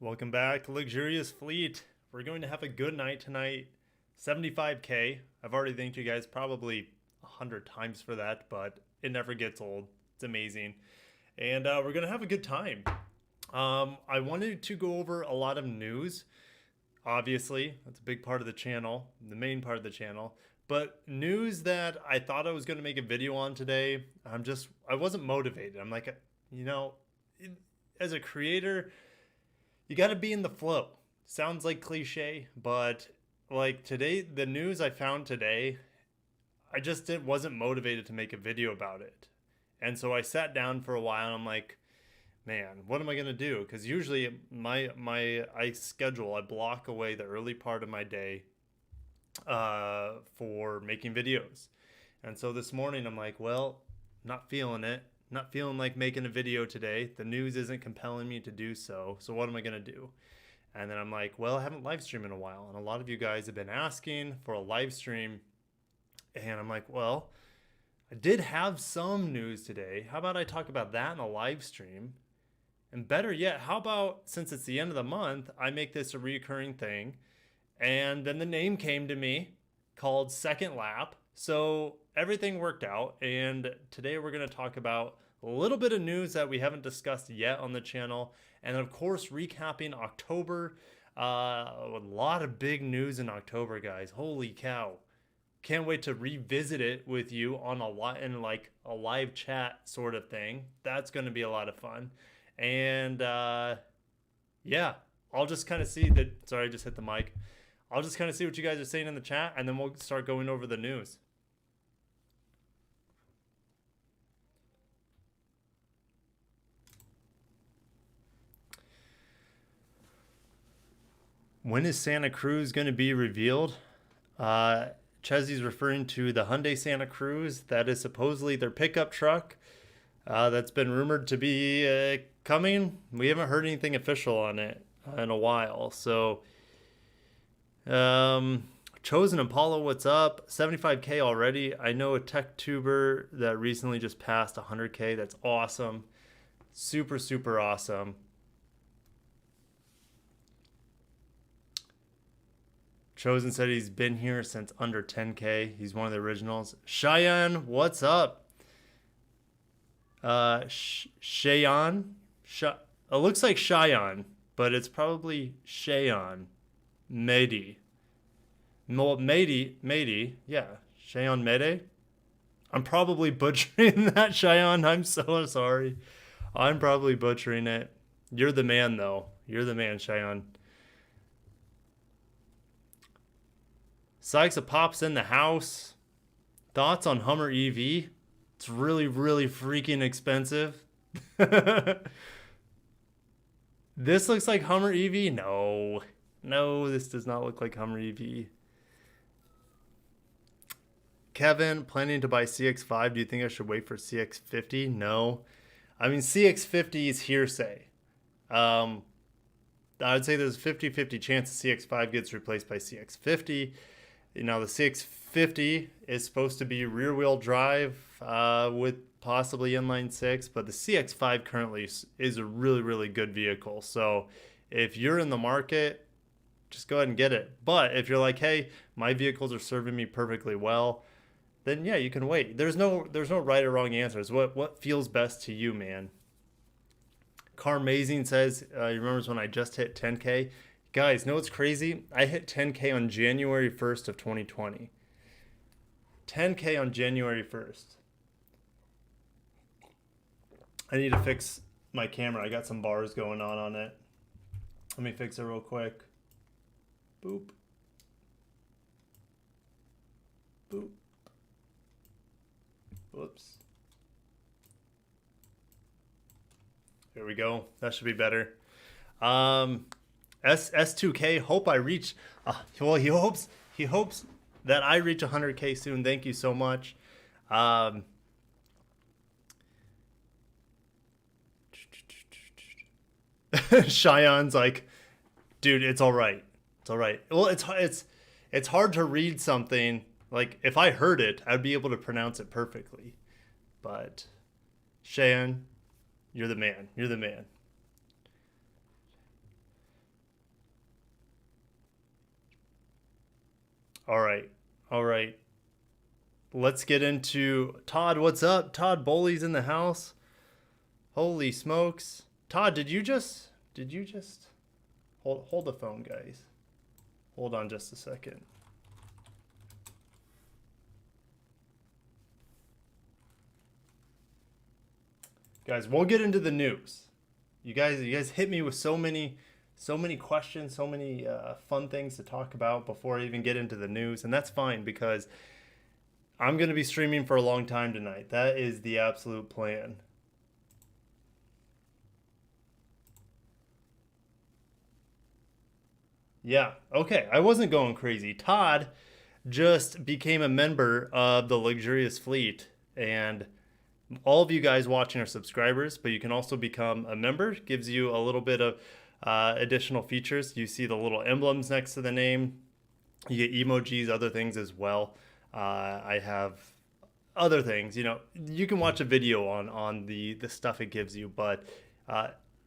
Welcome back, Luxurious Fleet. We're going to have a good night tonight. 75K. I've already thanked you guys probably 100 times for that, but it never gets old. It's amazing. And we're going to have a good time. I wanted to go over a lot of news. Obviously, that's a big part of the channel, the main part of the channel. But news that I thought I was going to make a video on today, I wasn't motivated. I'm like, as a creator, you got to be in the flow. Sounds like cliche, but like today, the news I found today, wasn't motivated to make a video about it. And so I sat down for a while and I'm like, man, what am I going to do? Because usually I block away the early part of my day for making videos. And so this morning I'm like, well, not feeling it. Not feeling like making a video today. The news isn't compelling me to do so. So what am I going to do? And then I'm like, well, I haven't live streamed in a while. And a lot of you guys have been asking for a live stream. And I'm like, well, I did have some news today. How about I talk about that in a live stream? And better yet, how about, since it's the end of the month, I make this a recurring thing. And then the name came to me called Second Lap. So everything worked out. And today we're going to talk about a little bit of news that we haven't discussed yet on the channel. And of course, recapping October. A lot of big news in October, guys. Holy cow. Can't wait to revisit it with you on a live chat sort of thing. That's going to be a lot of fun. And yeah, I'll just kind of see that. Sorry, I just hit the mic. I'll just kind of see what you guys are saying in the chat, and then we'll start going over the news. When is Santa Cruz going to be revealed? Chesy's referring to the Hyundai Santa Cruz. That is supposedly their pickup truck. That's been rumored to be coming. We haven't heard anything official on it in a while. So, Chosen Impala, what's up? 75K already. I know a tech tuber that recently just passed 100K. That's awesome. Super, super awesome. Chosen said he's been here since under 10K. He's one of the originals. Cheyenne, what's up? Cheyenne? It looks like Cheyenne, but it's probably Cheyenne. Medi. Medi. Yeah. Cheyenne Mede. I'm probably butchering that, Cheyenne. I'm so sorry. I'm probably butchering it. You're the man, though. You're the man, Cheyenne. Sykes of Pop's in the house. Thoughts on Hummer EV? It's really, really freaking expensive. This looks like Hummer EV? No. No, this does not look like Hummer EV. Kevin, planning to buy CX-5. Do you think I should wait for CX-50? No. I mean, CX-50 is hearsay. I would say there's a 50-50 chance the CX-5 gets replaced by CX-50. You know, the CX-50 is supposed to be rear-wheel drive with possibly inline six, but the CX-5 currently is a really, really good vehicle. So if you're in the market, just go ahead and get it. But if you're like, hey, my vehicles are serving me perfectly well, then yeah, you can wait. There's no right or wrong answers. What feels best to you, man? Carmazing says, he remembers when I just hit 10K. Guys, know what's crazy? I hit 10K on January 1st of 2020. 10K on January 1st. I need to fix my camera. I got some bars going on it. Let me fix it real quick. Boop. Boop. Whoops. There we go. That should be better. S2K, hope I reach. Well, he hopes that I reach 100K soon. Thank you so much. Cheyenne's like, dude, it's all right. It's all right. Well, it's hard to read something. Like if I heard it, I'd be able to pronounce it perfectly. But Cheyenne, you're the man. You're the man. All right. All right. Let's get into Todd. What's up? Todd Bowley's in the house. Holy smokes. Todd, did you just hold the phone, guys. Hold on just a second. Guys, we'll get into the news. You guys hit me with so many questions, so many fun things to talk about before I even get into the news, and that's fine because I'm going to be streaming for a long time tonight. That is the absolute plan. Yeah, okay. I wasn't going crazy. Todd just became a member of the Luxurious Fleet, and all of you guys watching are subscribers, but you can also become a member. It gives you a little bit of additional features. You see the little emblems next to the name. You get emojis, other things as well. I have other things. You know, you can watch a video on the stuff it gives you, but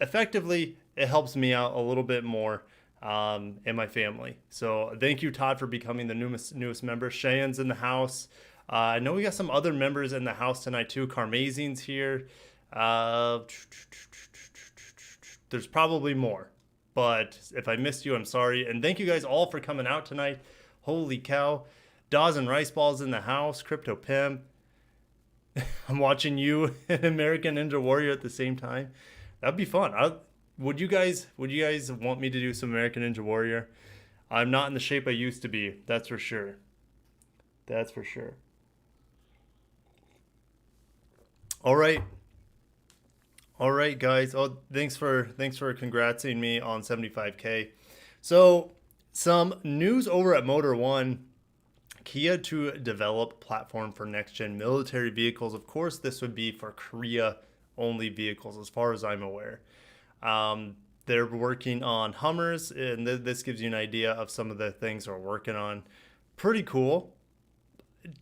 effectively, it helps me out a little bit more and my family. So thank you, Todd, for becoming the newest member. Cheyenne's in the house. I know we got some other members in the house tonight too. Carmazine's here. There's probably more, but if I missed you, I'm sorry. And thank you guys all for coming out tonight. Holy cow. Dawes and Rice Balls in the house. Crypto Pimp. I'm watching you and American Ninja Warrior at the same time. That'd be fun. Would you guys want me to do some American Ninja Warrior? I'm not in the shape I used to be. That's for sure. That's for sure. All right, guys. Oh, thanks for congratsing me on 75K. So, some news over at Motor One. Kia to develop platform for next-gen military vehicles. Of course, this would be for Korea-only vehicles, as far as I'm aware. They're working on Hummers, and this gives you an idea of some of the things they're working on. Pretty cool.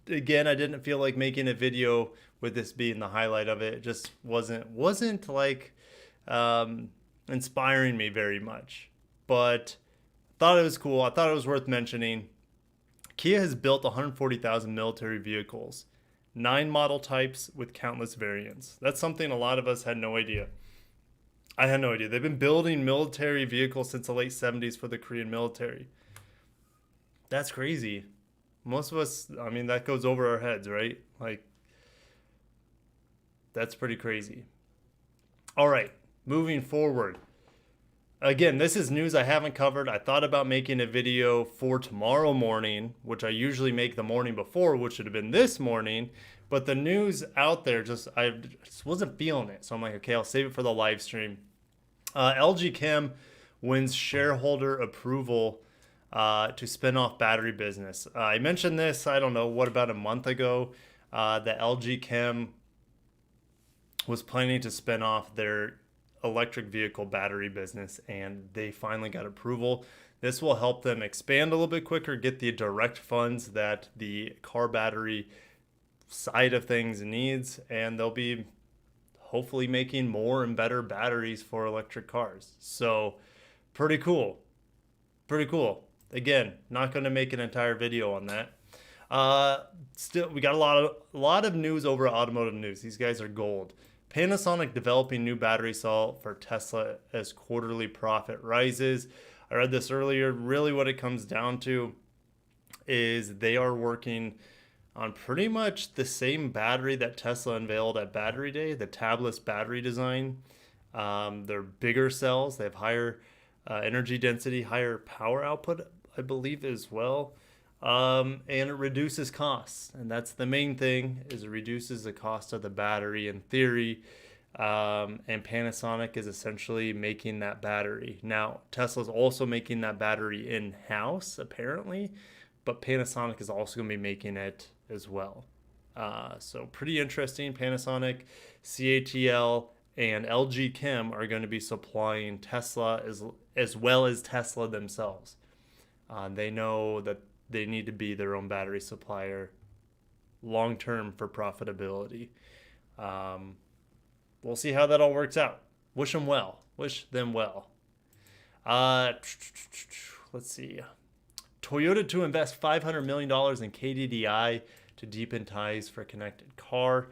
Again, I didn't feel like making a video with this being the highlight of it. It just wasn't like inspiring me very much, but thought it was cool. I thought it was worth mentioning. Kia has built 140,000 military vehicles, 9 model types with countless variants. That's something a lot of us had no idea. I had no idea. They've been building military vehicles since the late 70s for the Korean military. That's crazy. Most of us, I mean, that goes over our heads, right? Like, that's pretty crazy. All right, moving forward. Again, this is news I haven't covered. I thought about making a video for tomorrow morning, which I usually make the morning before, which should have been this morning. But the news out there, I just wasn't feeling it. So I'm like, okay, I'll save it for the live stream. LG Chem wins shareholder approval to spin off battery business. I mentioned this, I don't know, about a month ago, that LG Chem was planning to spin off their electric vehicle battery business, and they finally got approval. This will help them expand a little bit quicker, get the direct funds that the car battery side of things needs, and they'll be hopefully making more and better batteries for electric cars. So pretty cool. Again, not going to make an entire video on that. Still, we got a lot of news over at Automotive News. These guys are gold. Panasonic developing new battery cell for Tesla as quarterly profit rises. I read this earlier. Really what it comes down to is they are working on pretty much the same battery that Tesla unveiled at Battery Day, the tabless battery design. They're bigger cells. They have higher energy density, higher power output, I believe, as well. And it reduces costs. And that's the main thing, is it reduces the cost of the battery in theory. And Panasonic is essentially making that battery. Now, Tesla's also making that battery in-house, apparently, but Panasonic is also going to be making it as well. So pretty interesting. Panasonic, CATL, and LG Chem are going to be supplying Tesla as well as Tesla themselves. They know that they need to be their own battery supplier long term for profitability. We'll see how that all works out. Wish them well. Let's see. Toyota to invest $500 million in KDDI to deepen ties for a connected car.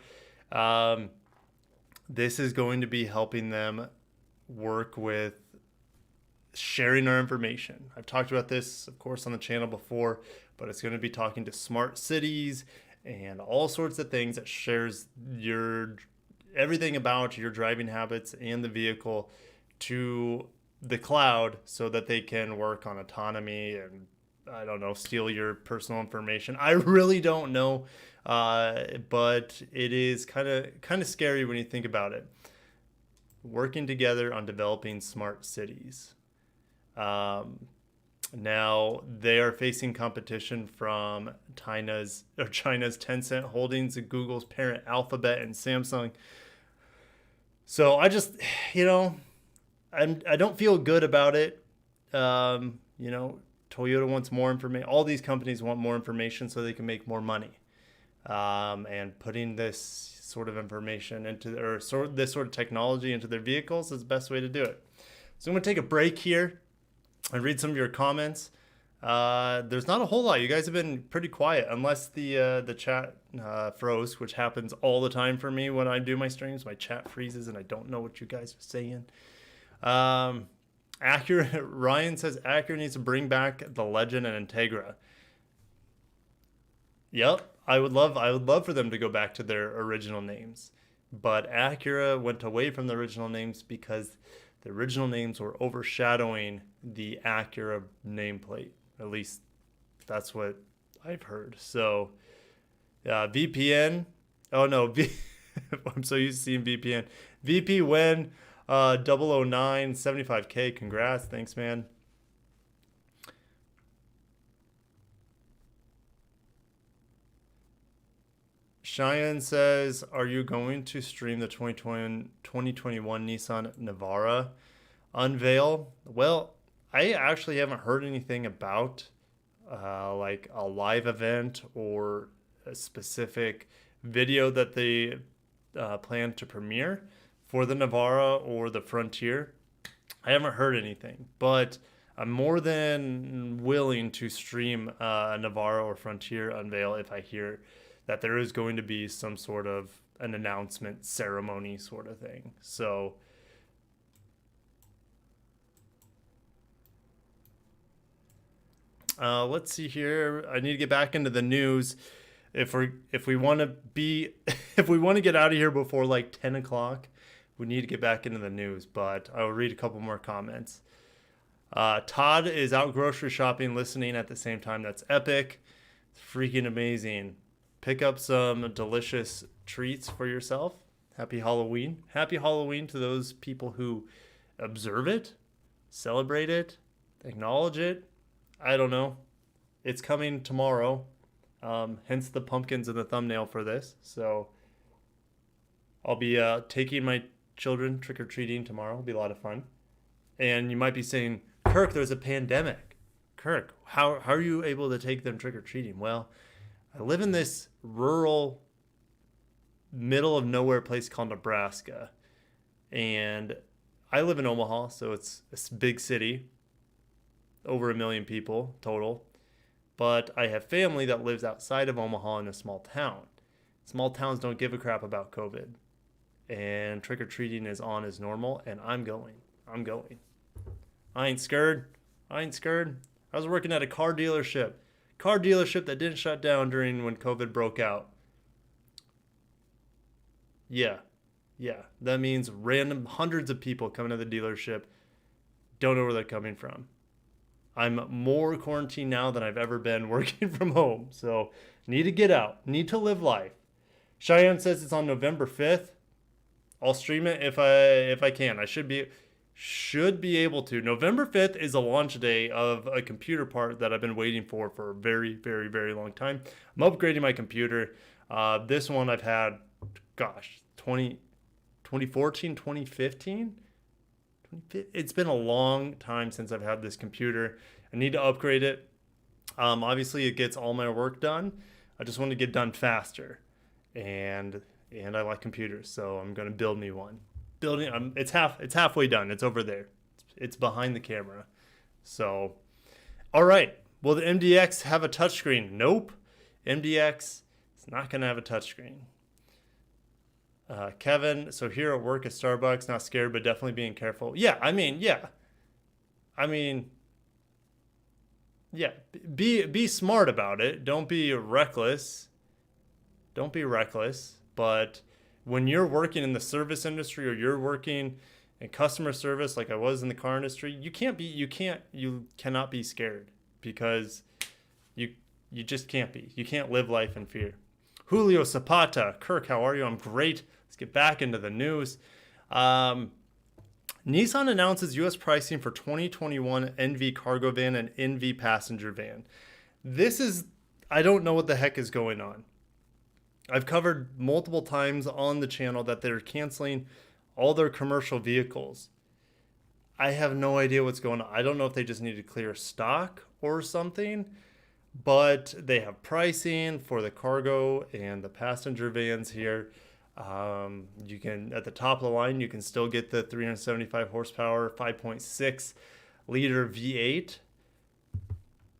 This is going to be helping them work with sharing our information. I've talked about this, of course, on the channel before, but it's going to be talking to smart cities and all sorts of things that shares everything about your driving habits and the vehicle to the cloud so that they can work on autonomy and, I don't know, steal your personal information. I really don't know, but it is kind of scary when you think about it. Working together on developing smart cities. Now they are facing competition from China's Tencent Holdings, Google's parent Alphabet, and Samsung. So I just, I don't feel good about it. Toyota wants more information. All these companies want more information so they can make more money. And putting this sort of information this sort of technology into their vehicles is the best way to do it. So I'm going to take a break here and read some of your comments. There's not a whole lot. You guys have been pretty quiet, unless the chat froze, which happens all the time for me when I do my streams. My chat freezes and I don't know what you guys are saying. Acura, Ryan says Acura needs to bring back the Legend and Integra. Yep, I would love for them to go back to their original names, but Acura went away from the original names because the original names were overshadowing the Acura nameplate. At least that's what I've heard. So, VPN. Oh no, I'm so used to seeing VPN. VP Wen 009 75K. Congrats, thanks, man. Cheyenne says, are you going to stream the 2021 Nissan Navara Unveil? Well, I actually haven't heard anything about like a live event or a specific video that they plan to premiere for the Navara or the Frontier. I haven't heard anything, but I'm more than willing to stream a Navara or Frontier Unveil if I hear that there is going to be some sort of an announcement ceremony sort of thing. So let's see here. I need to get back into the news. If we want to get out of here before like 10 o'clock, we need to get back into the news, but I'll read a couple more comments. Todd is out grocery shopping, listening at the same time. That's epic. It's freaking amazing. Pick up some delicious treats for yourself. Happy Halloween. Happy Halloween to those people who observe it, celebrate it, acknowledge it. I don't know. It's coming tomorrow. Hence the pumpkins in the thumbnail for this. So I'll be taking my children trick-or-treating tomorrow. It'll be a lot of fun. And you might be saying, Kirk, there's a pandemic. Kirk, how are you able to take them trick-or-treating? Well, I live in this rural, middle of nowhere place called Nebraska. And I live in Omaha, so it's a big city. Over 1 million people total. But I have family that lives outside of Omaha in a small town. Small towns don't give a crap about COVID. And trick-or-treating is on as normal, and I'm going. I ain't scared. I was working at a car dealership that didn't shut down when COVID broke out. Yeah. That means random hundreds of people coming to the dealership. Don't know where they're coming from. I'm more quarantined now than I've ever been working from home. So need to get out. Need to live life. Cheyenne says it's on November 5th. I'll stream it if I can. I should be able to. November 5th is a launch day of a computer part that I've been waiting for a very, very, very long time. I'm upgrading my computer. This one I've had, 2014, 2015? It's been a long time since I've had this computer. I need to upgrade it. Obviously, it gets all my work done. I just want to get done faster. And I like computers, so I'm going to build me one. It's halfway done. It's over there. It's behind the camera. So, all right. Will the MDX have a touchscreen? Nope. MDX is not going to have a touchscreen. Kevin, so here at work at Starbucks, not scared, but definitely being careful. Yeah. Be smart about it. Don't be reckless. But when you're working in the service industry or you're working in customer service, like I was in the car industry, you cannot be scared, because you just can't be. You can't live life in fear. Julio Zapata, Kirk, how are you? I'm great. Let's get back into the news. Nissan announces U.S. pricing for 2021 NV cargo van and NV passenger van. I don't know what the heck is going on. I've covered multiple times on the channel that they're canceling all their commercial vehicles. I have no idea what's going on. I don't know if they just need to clear stock or something, but they have pricing for the cargo and the passenger vans here. You can, at the top of the line, you can still get the 375 horsepower, 5.6 liter V8.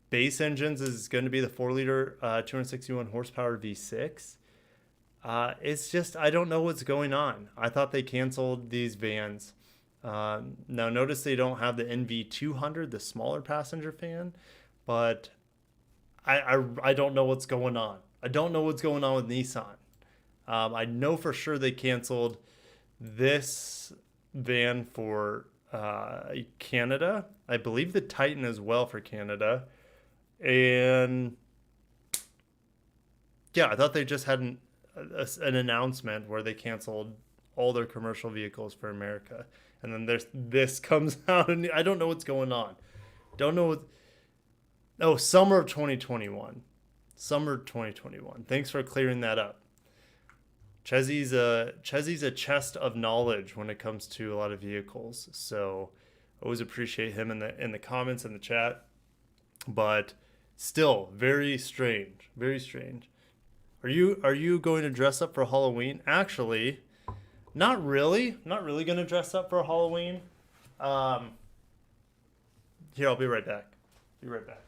Base engines is going to be the 4 liter, 261 horsepower V6. It's just, I don't know what's going on. I thought they canceled these vans. Now notice they don't have the NV200, the smaller passenger van, but I don't know what's going on. I don't know what's going on with Nissan. I know for sure they canceled this van for Canada. I believe the Titan as well for Canada. And yeah, I thought they just had an announcement where they canceled all their commercial vehicles for America. And then this comes out, and I don't know what's going on. Don't know what... Oh, summer of 2021. Summer 2021. Thanks for clearing that up. Chezzy's a chest of knowledge when it comes to a lot of vehicles. So always appreciate him in the comments and the chat. But still, very strange. Very strange. Are you going to dress up for Halloween? Actually, not really. Not really going to dress up for Halloween. Here, I'll be right back. Be right back.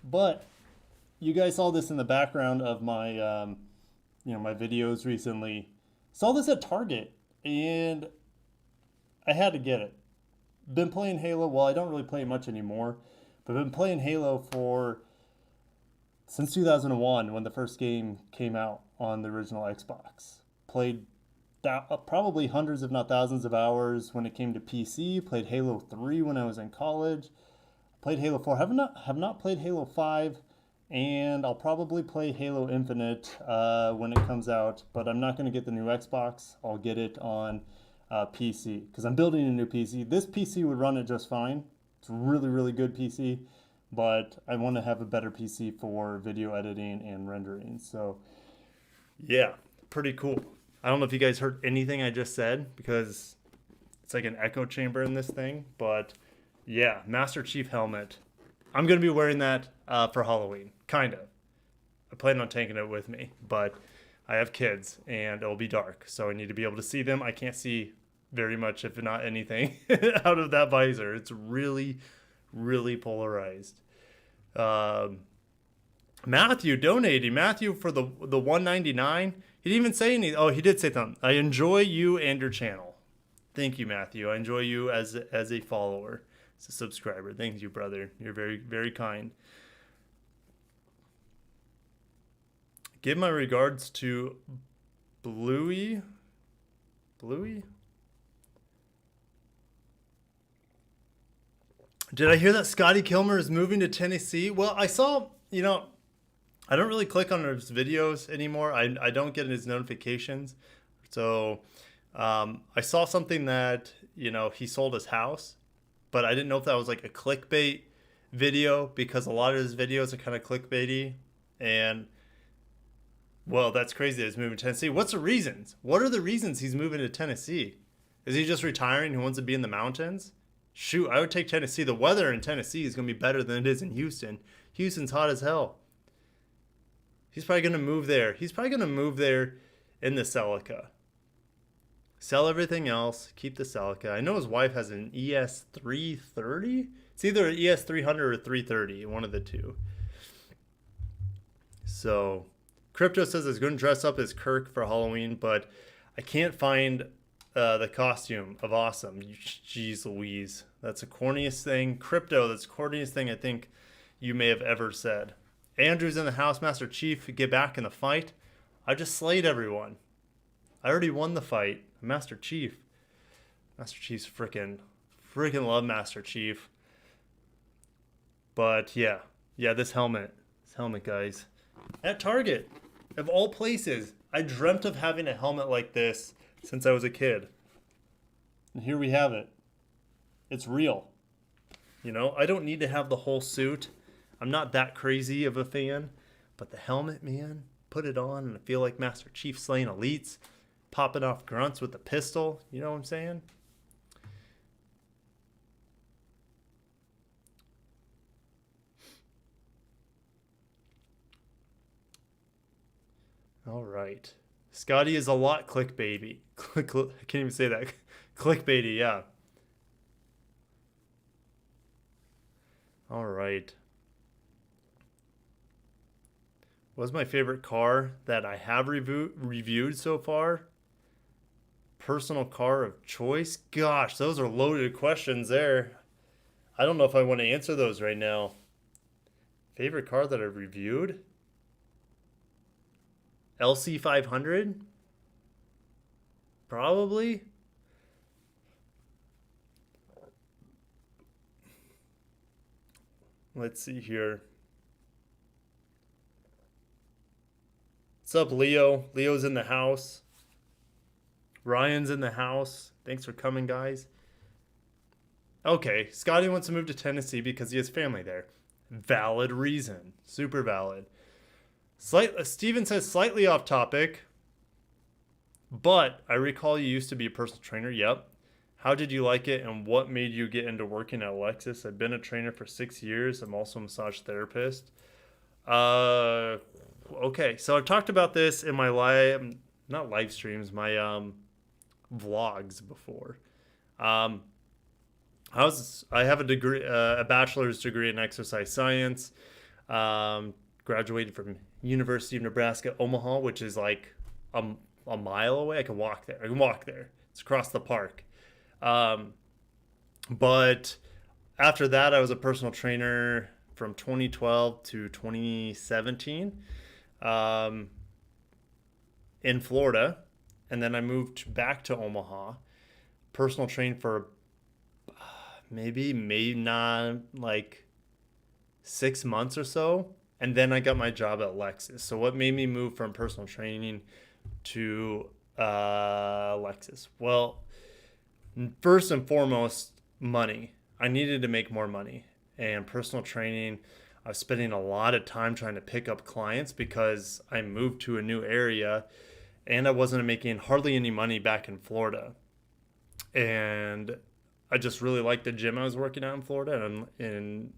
But you guys saw this in the background of my my videos recently. Saw this at Target, and I had to get it. Been playing Halo. Well, I don't really play much anymore, but I've been playing Halo since 2001, when the first game came out on the original Xbox. Played probably hundreds, if not thousands, of hours when it came to PC. Played Halo 3 when I was in college. Played Halo 4. Have not played Halo 5, and I'll probably play Halo Infinite when it comes out. But I'm not going to get the new Xbox. I'll get it on PC, because I'm building a new PC. This PC would run it just fine. It's a really, really good PC, but I want to have a better PC for video editing and rendering. So yeah, pretty cool. I don't know if you guys heard anything I just said, because it's like an echo chamber in this thing, but yeah, Master Chief helmet. I'm going to be wearing that for Halloween, kind of. I plan on taking it with me, but I have kids and it'll be dark, so I need to be able to see them. I can't see very much, if not anything, out of that visor. It's really, really polarized. Matthew donating. Matthew for the $1.99. He didn't even say anything. Oh, he did say something. I enjoy you and your channel. Thank you, Matthew. I enjoy you as a follower, as a subscriber. Thank you, brother. You're very, very kind. Give my regards to Bluey. Bluey? Did I hear that Scotty Kilmer is moving to Tennessee? Well, I saw, I don't really click on his videos anymore. I don't get his notifications. So I saw something that, he sold his house, but I didn't know if that was like a clickbait video, because a lot of his videos are kind of clickbaity. And, well, that's crazy that he's moving to Tennessee. What's the reasons? What are the reasons he's moving to Tennessee? Is he just retiring? He wants to be in the mountains? Shoot, I would take Tennessee. The weather in Tennessee is going to be better than it is in Houston. Houston's hot as hell. He's probably going to move there. He's probably going to move there in the Celica. Sell everything else, keep the Celica. I know his wife has an ES330. It's either an ES300 or 330, one of the two. So, Crypto says he's going to dress up as Kirk for Halloween, but I can't find the costume of Awesome. Jeez Louise. That's the corniest thing. Crypto, that's the corniest thing I think you may have ever said. Andrew's in the house. Master Chief, get back in the fight. I just slayed everyone. I already won the fight. Master Chief. Master Chief's freaking love Master Chief. But yeah, this helmet, guys. At Target, of all places, I dreamt of having a helmet like this since I was a kid. And here we have it. It's real. You know, I don't need to have the whole suit. I'm not that crazy of a fan. But the helmet, man, put it on and I feel like Master Chief slaying elites, popping off grunts with a pistol. You know what I'm saying? All right. Scotty is a lot clickbaity. I can't even say that. Clickbaity, yeah. All right. What's my favorite car that I have reviewed so far? Personal car of choice? Gosh, those are loaded questions there. I don't know if I want to answer those right now. Favorite car that I've reviewed? LC500? Probably. Let's see here. What's up, Leo? Leo's in the house. Ryan's in the house. Thanks for coming, guys. Okay, Scotty wants to move to Tennessee because he has family there. Valid reason. Super valid. Steven says slightly off topic, but I recall you used to be a personal trainer. Yep. How did you like it and what made you get into working at Lexus? I've been a trainer for 6 years. I'm also a massage therapist. Okay, so I've talked about this in my not live streams, my vlogs before. I have a degree, a bachelor's degree in exercise science. Graduated from University of Nebraska, Omaha, which is like a mile away. I can walk there. It's across the park. But after that, I was a personal trainer from 2012 to 2017 in Florida. And then I moved back to Omaha, personal trained for maybe not like 6 months or so. And then I got my job at Lexus. So what made me move from personal training to Lexus? Well, first and foremost, money. I needed to make more money. And personal training, I was spending a lot of time trying to pick up clients because I moved to a new area and I wasn't making hardly any money back in Florida. And I just really liked the gym I was working at in Florida. And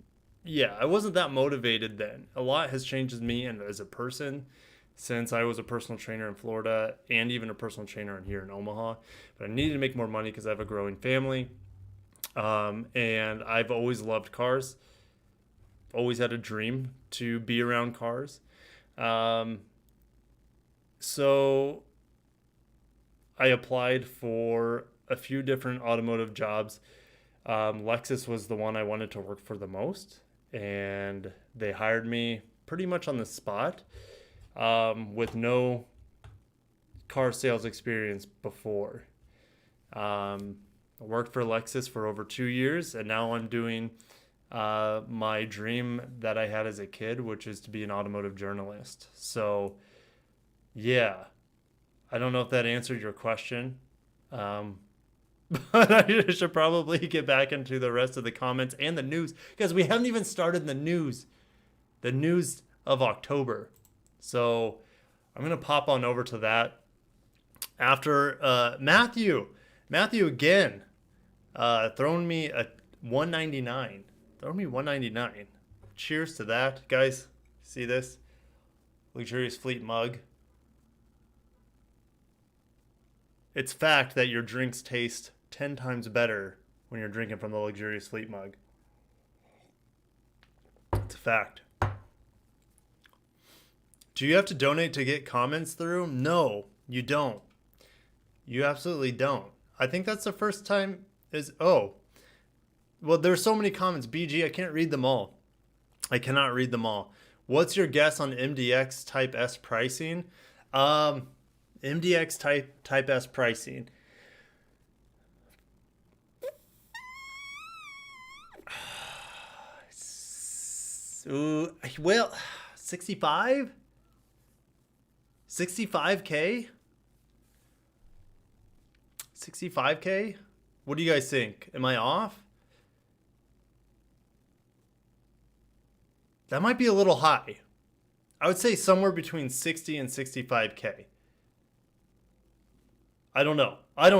yeah, I wasn't that motivated then. A lot has changed me and as a person since I was a personal trainer in Florida and even a personal trainer here in Omaha. But I needed to make more money because I have a growing family. And I've always loved cars. Always had a dream to be around cars. So I applied for a few different automotive jobs. Lexus was the one I wanted to work for the most. And they hired me pretty much on the spot with no car sales experience before. I worked for Lexus for over 2 years, and now I'm doing my dream that I had as a kid, which is to be an automotive journalist. So, yeah, I don't know if that answered your question, but I should probably get back into the rest of the comments and the news, because we haven't even started the news of October. So I'm going to pop on over to that after Matthew again, throwing me a 199. Throwing me 199. Cheers to that, guys. See this? Luxurious Fleet mug. it's fact that your drinks taste 10 times better when you're drinking from the Lexurious Fleet mug. It's a fact. Do you have to donate to get comments through? No, you don't. You absolutely don't. I think that's the first time well, there's so many comments. BG, I can't read them all. I cannot read them all. What's your guess on Mdx Type S pricing? Mdx Type S pricing. Ooh, well, 65? 65K? 65K? What do you guys think? Am I off? That might be a little high. I would say somewhere between 60 and 65K. I don't know. I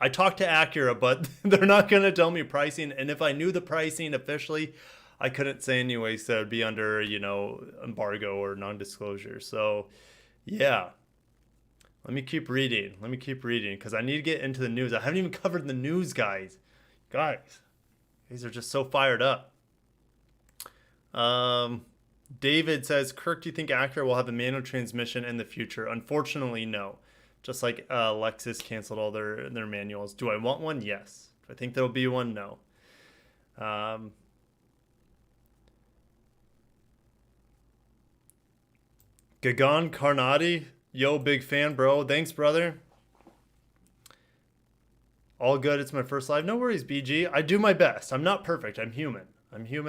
talked to Acura, but they're not going to tell me pricing. And if I knew the pricing officially, I couldn't say anyway, so it'd be under, embargo or non-disclosure. So, yeah. Let me keep reading because I need to get into the news. I haven't even covered the news, guys. These are just so fired up. David says, Kirk, do you think Acura will have a manual transmission in the future? Unfortunately, no. Just like Lexus canceled all their manuals. Do I want one? Yes. Do I think there'll be one? No. Gagan Karnati, yo, big fan, bro. Thanks, brother. All good. It's my first live. No worries, BG. I do my best. I'm not perfect. I'm human.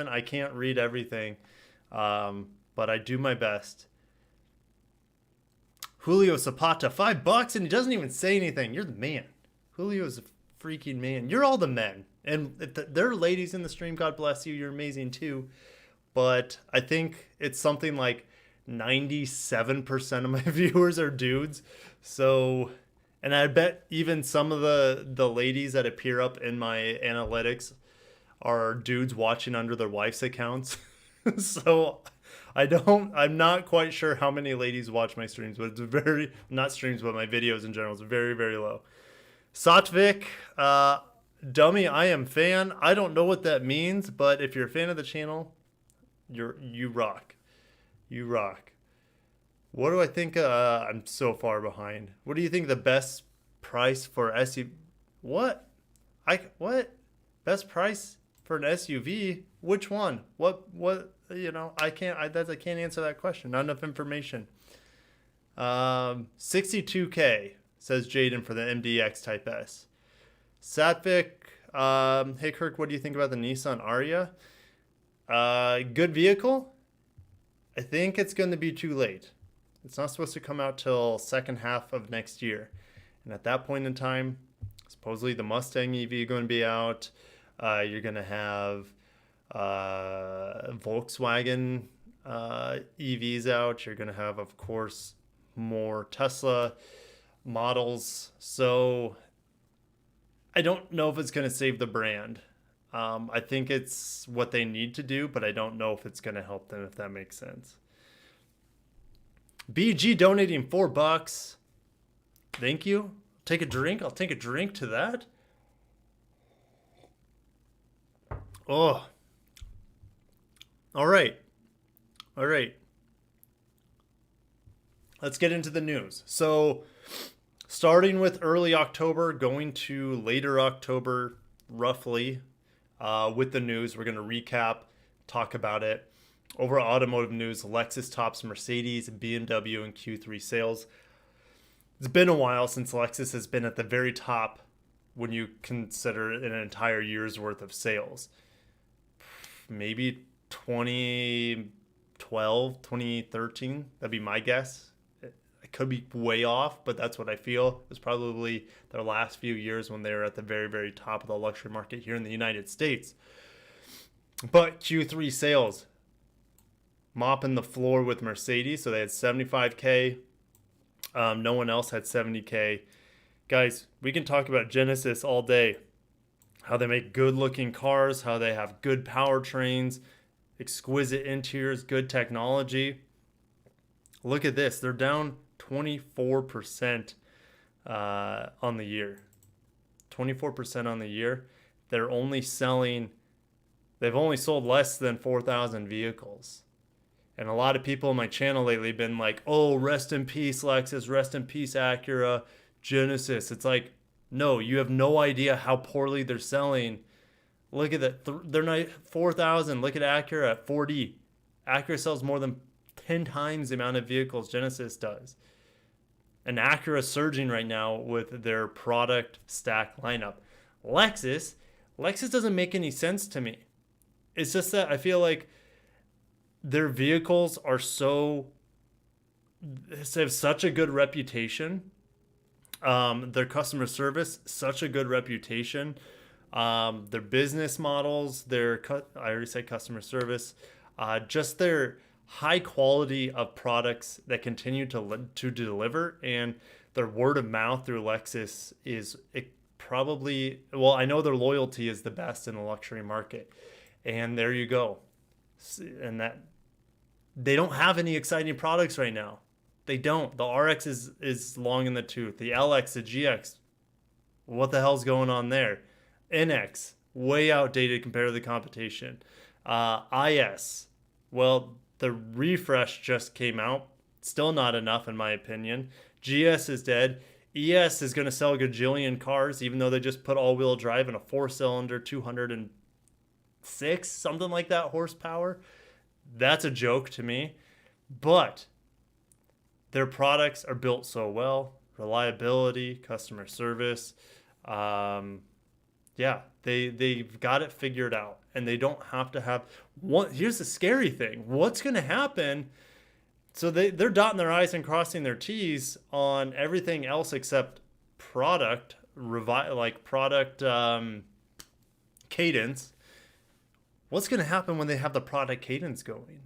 I can't read everything, but I do my best. Julio Zapata, $5, and he doesn't even say anything. You're the man. Julio's a freaking man. You're all the men. And if there are ladies in the stream, God bless you. You're amazing too. But I think it's something like 97% of my viewers are dudes. So, and I bet even some of the ladies that appear up in my analytics are dudes watching under their wife's accounts. So I'm not quite sure how many ladies watch my streams, but it's not streams, but my videos in general is very, very low. Satvik, dummy, I am fan. I don't know what that means, but if you're a fan of the channel, you rock. You rock. What do I think? I'm so far behind. What do you think the best price for SUV? What? Best price for an SUV? Which one? What? I can't answer that question. Not enough information. 62K, says Jaden for the Mdx Type S. Satvik, hey Kirk, what do you think about the Nissan Aria? Good vehicle. I think it's going to be too late. It's not supposed to come out till second half of next year. And at that point in time, supposedly the Mustang EV going to be out. You're going to have Volkswagen EVs out. You're going to have, of course, more Tesla models. So I don't know if it's going to save the brand. I think it's what they need to do, but I don't know if it's going to help them, if that makes sense. BG donating $4. Thank you. Take a drink. I'll take a drink to that. Oh. All right. Let's get into the news. So, starting with early October, going to later October, roughly, with the news, we're going to recap, talk about it. Over automotive news, Lexus tops Mercedes, BMW, and Q3 sales. It's been a while since Lexus has been at the very top when you consider an entire year's worth of sales. Maybe 2012, 2013, that'd be my guess. I could be way off, but that's what I feel. It was probably their last few years when they were at the very, very top of the luxury market here in the United States. But Q3 sales, mopping the floor with Mercedes. So they had 75K. No one else had 70K. Guys, we can talk about Genesis all day. How they make good looking cars, how they have good powertrains, exquisite interiors, good technology. Look at this. They're down 24% on the year. 24% on the year. They've only sold less than 4,000 vehicles. And a lot of people on my channel lately have been like, oh, rest in peace, Lexus, rest in peace, Acura, Genesis. It's like, no, you have no idea how poorly they're selling. Look at that. They're not 4,000. Look at Acura at 40. Acura sells more than 10 times the amount of vehicles Genesis does. And Acura is surging right now with their product stack lineup. Lexus doesn't make any sense to me. It's just that I feel like their vehicles are they have such a good reputation. Their customer service, such a good reputation. Their business models, I already said customer service, just their high quality of products that continue to deliver, and their word of mouth through Lexus is I know their loyalty is the best in the luxury market. And there you go. And that they don't have any exciting products right now. They don't. The RX is long in the tooth. The LX, the GX, what the hell's going on there? NX, way outdated compared to the competition. IS, well, the refresh just came out. Still not enough in my opinion. GS is dead. ES is going to sell a gajillion cars, even though they just put all-wheel drive in a 4-cylinder, 206, something like that horsepower. That's a joke to me. But their products are built so well. Reliability, customer service. They've got it figured out. And they don't have to have one. Here's the scary thing. What's going to happen? So they're dotting their I's and crossing their T's on everything else except product cadence. What's going to happen when they have the product cadence going?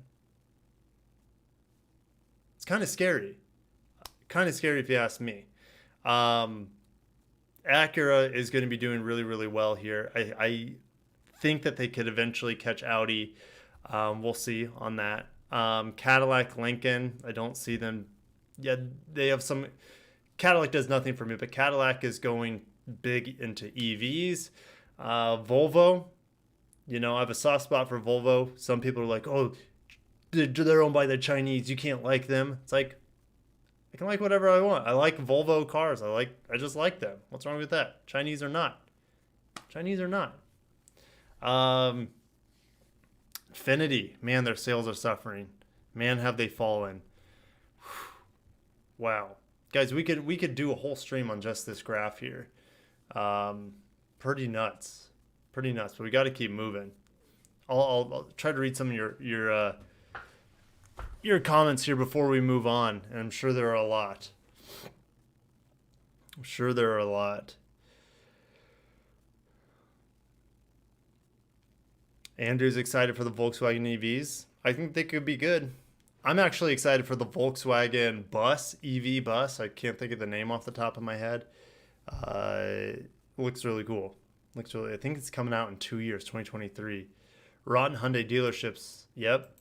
It's kind of scary. Kind of scary if you ask me. Acura is going to be doing really, really well here. I think that they could eventually catch Audi. We'll see on that. Cadillac, Lincoln, I don't see them. Yeah, they have some. Cadillac does nothing for me, but Cadillac is going big into EVs. Volvo, I have a soft spot for Volvo. Some people are like, oh, they're owned by the Chinese. You can't like them. It's like, I can like whatever I want. I like Volvo cars. I just like them. What's wrong with that? Chinese or not. Infiniti, man, their sales are suffering. Man, have they fallen. Wow. Guys, we could do a whole stream on just this graph here. Pretty nuts. But we got to keep moving. I'll try to read some of your comments here before we move on, and I'm sure there are a lot. Andrew's excited for the Volkswagen EVs. I think they could be good. I'm actually excited for the Volkswagen EV bus. I can't think of the name off the top of my head. Looks really cool. I think it's coming out in 2 years, 2023. Rotten Hyundai dealerships. Yep.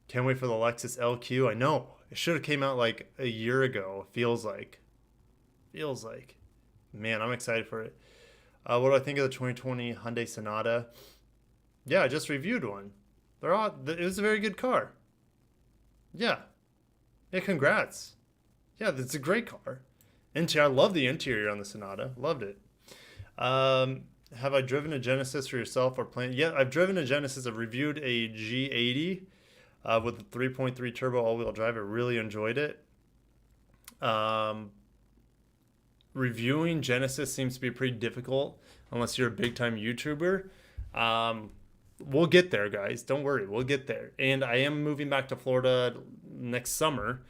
Can't wait for the Lexus LQ. I know. It should have came out like a year ago. Feels like. Man, I'm excited for it. What do I think of the 2020 Hyundai Sonata? Yeah, I just reviewed one. It was a very good car. Yeah, congrats. Yeah, it's a great car. I love the interior on the Sonata. Loved it. Have I driven a Genesis for yourself or planned? Yeah, I've driven a Genesis. I've reviewed a G80 with a 3.3 turbo all-wheel drive. I really enjoyed it. Reviewing Genesis seems to be pretty difficult unless you're a big-time YouTuber. We'll get there, guys. Don't worry. We'll get there. And I am moving back to Florida next summer,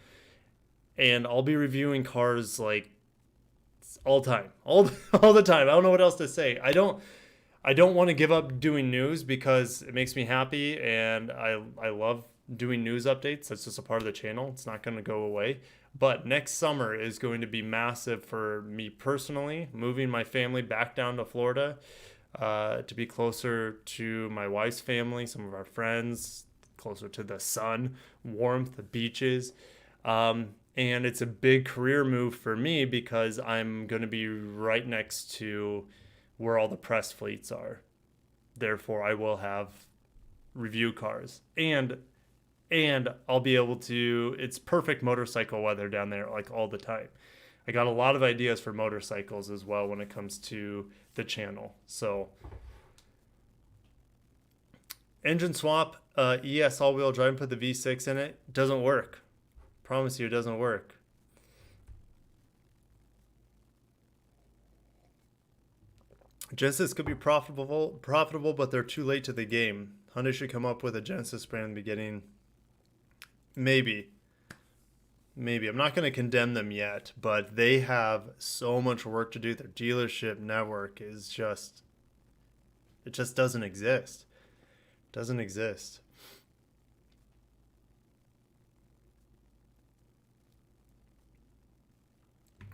and I'll be reviewing cars like all the time. All the time. I don't know what else to say. I don't want to give up doing news because it makes me happy, and I love doing news updates. That's just a part of the channel. It's not going to go away. But next summer is going to be massive for me personally, moving my family back down to Florida to be closer to my wife's family, some of our friends, closer to the sun, warmth, the beaches. And it's a big career move for me because I'm going to be right next to where all the press fleets are. Therefore, I will have review cars. And I'll be able to, it's perfect motorcycle weather down there, like all the time. I got a lot of ideas for motorcycles as well when it comes to the channel. So engine swap, ES all-wheel drive, and put the V6 in it. Doesn't work. Promise you, it doesn't work. Genesis could be profitable, but they're too late to the game. Hyundai should come up with a Genesis brand in the beginning. Maybe. I'm not going to condemn them yet, but they have so much work to do. Their dealership network is just, it just doesn't exist. Doesn't exist.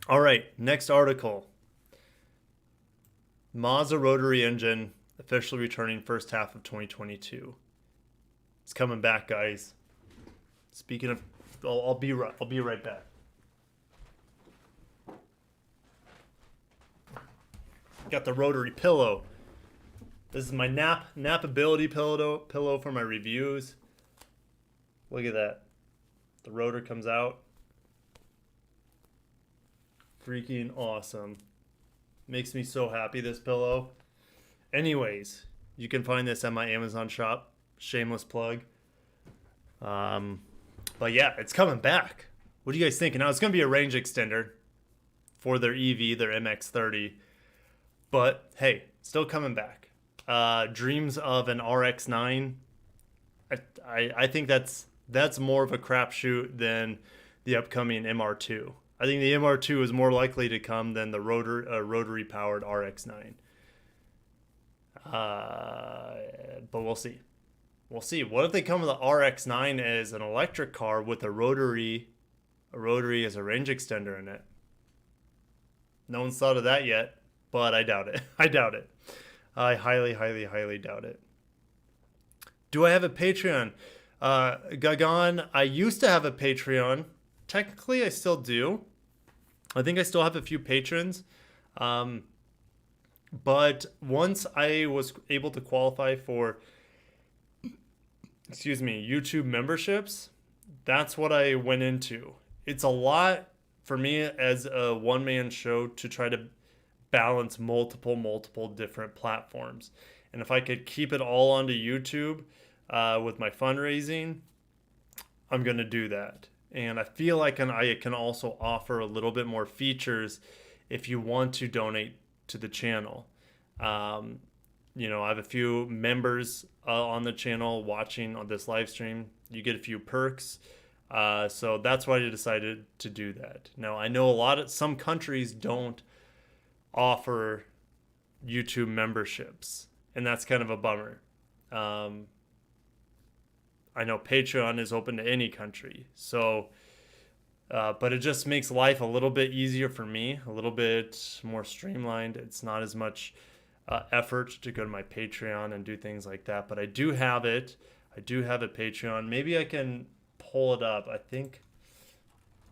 All right, next article. Mazda rotary engine officially returning first half of 2022. It's coming back, guys. Speaking of, I'll be right back. Got the rotary pillow. This is my napability pillow for my reviews. Look at that. The rotor comes out. Freaking awesome. Makes me so happy, this pillow. Anyways, you can find this at my Amazon shop. Shameless plug. But yeah, it's coming back. What do you guys think? Now, it's going to be a range extender for their EV, their MX-30. But hey, still coming back. Dreams of an RX-9. I think that's more of a crapshoot than the upcoming MR2. I think the MR2 is more likely to come than the rotary powered RX-9. But we'll see. We'll see. What if they come with the RX-9 as an electric car with a rotary as a range extender in it? No one's thought of that yet, but I doubt it. I highly, highly, highly doubt it. Do I have a Patreon? Gagan, I used to have a Patreon. Technically, I still do. I think I still have a few patrons. But once I was able to qualify for, YouTube memberships, that's what I went into. It's a lot for me as a one-man show to try to balance multiple different platforms. And if I could keep it all onto YouTube with my fundraising, I'm going to do that. And I feel like I can also offer a little bit more features if you want to donate to the channel. I have a few members on the channel watching on this live stream. You get a few perks. So that's why I decided to do that. Now, I know some countries don't offer YouTube memberships, and that's kind of a bummer. I know Patreon is open to any country. So, but it just makes life a little bit easier for me, a little bit more streamlined. It's not as much effort to go to my Patreon and do things like that. But I do have it. I do have a Patreon. Maybe I can pull it up. I think,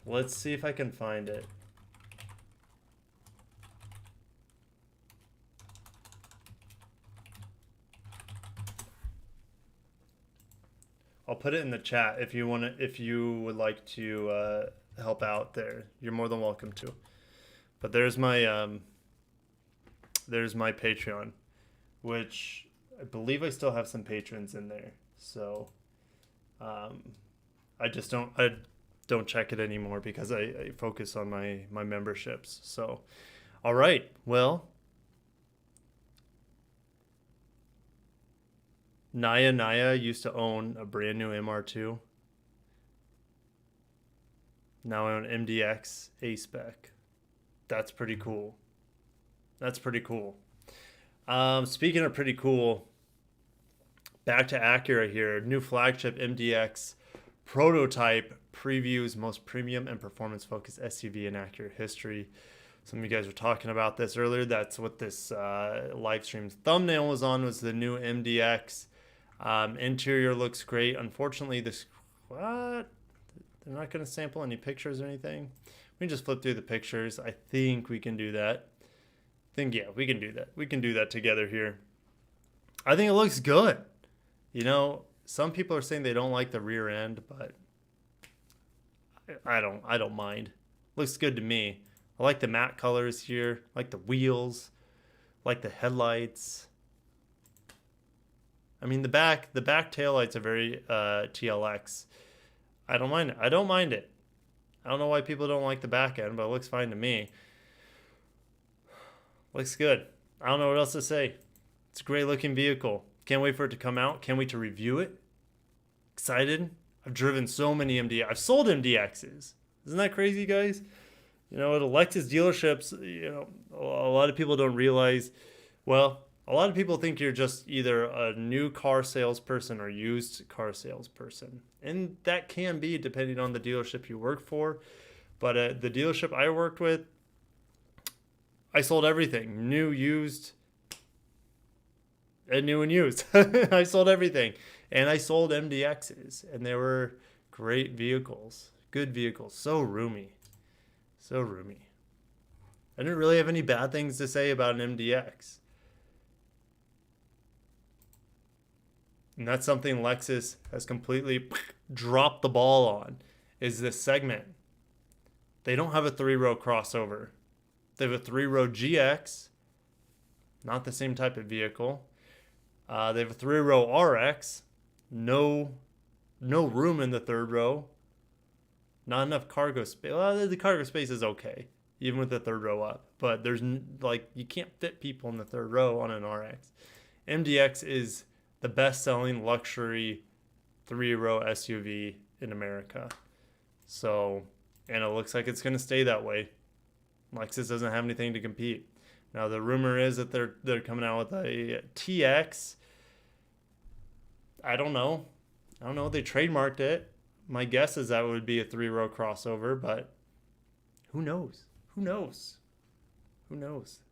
let's see if I can find it. I'll put it in the chat if you would like to help out there. You're more than welcome to. But there's my Patreon, which I believe I still have some patrons in there. So I don't check it anymore because I focus on my memberships. So all right, well, Naya used to own a brand new MR2. Now I own MDX A-Spec. That's pretty cool. Speaking of pretty cool, back to Acura here. New flagship Mdx Prototype previews most premium and performance-focused SUV in Acura history. Some of you guys were talking about this earlier. That's what this live stream's thumbnail was on, was the new Mdx. Interior looks great. Unfortunately, this what? They're not going to sample any pictures or anything. We can just flip through the pictures. I think we can do that. Yeah, we can do that. We can do that together here. I think it looks good. You know, some people are saying they don't like the rear end, but I don't mind. Looks good to me. I like the matte colors here. I like the wheels. I like the headlights. I mean, the back taillights are very TLX. I don't mind it. I don't mind it. I don't know why people don't like the back end, but it looks fine to me. Looks good. I don't know what else to say. It's a great looking vehicle. Can't wait for it to come out. Can't wait to review it. Excited. I've driven so many MDX. I've sold MDXs. Isn't that crazy, guys? You know, at Lexus dealerships, you know, a lot of people don't realize, well, a lot of people think you're just either a new car salesperson or used car salesperson. And that can be depending on the dealership you work for. But at the dealership I worked with, I sold everything. New, used, and new and used. I sold everything. And I sold MDXs. And they were great vehicles. Good vehicles. So roomy. So roomy. I didn't really have any bad things to say about an MDX. And that's something Lexus has completely dropped the ball on, is this segment. They don't have a 3-row crossover. They have a 3-row GX, not the same type of vehicle. They have a 3-row RX, no room in the 3rd row. Not enough cargo space. Well, the cargo space is okay, even with the 3rd row up. But there's you can't fit people in the 3rd row on an RX. MDX is the best-selling luxury 3-row SUV in America. So, and it looks like it's going to stay that way. Lexus doesn't have anything to compete. Now, the rumor is that they're coming out with a TX. I don't know. They trademarked it. My guess is that would be a 3-row crossover, but who knows? Who knows?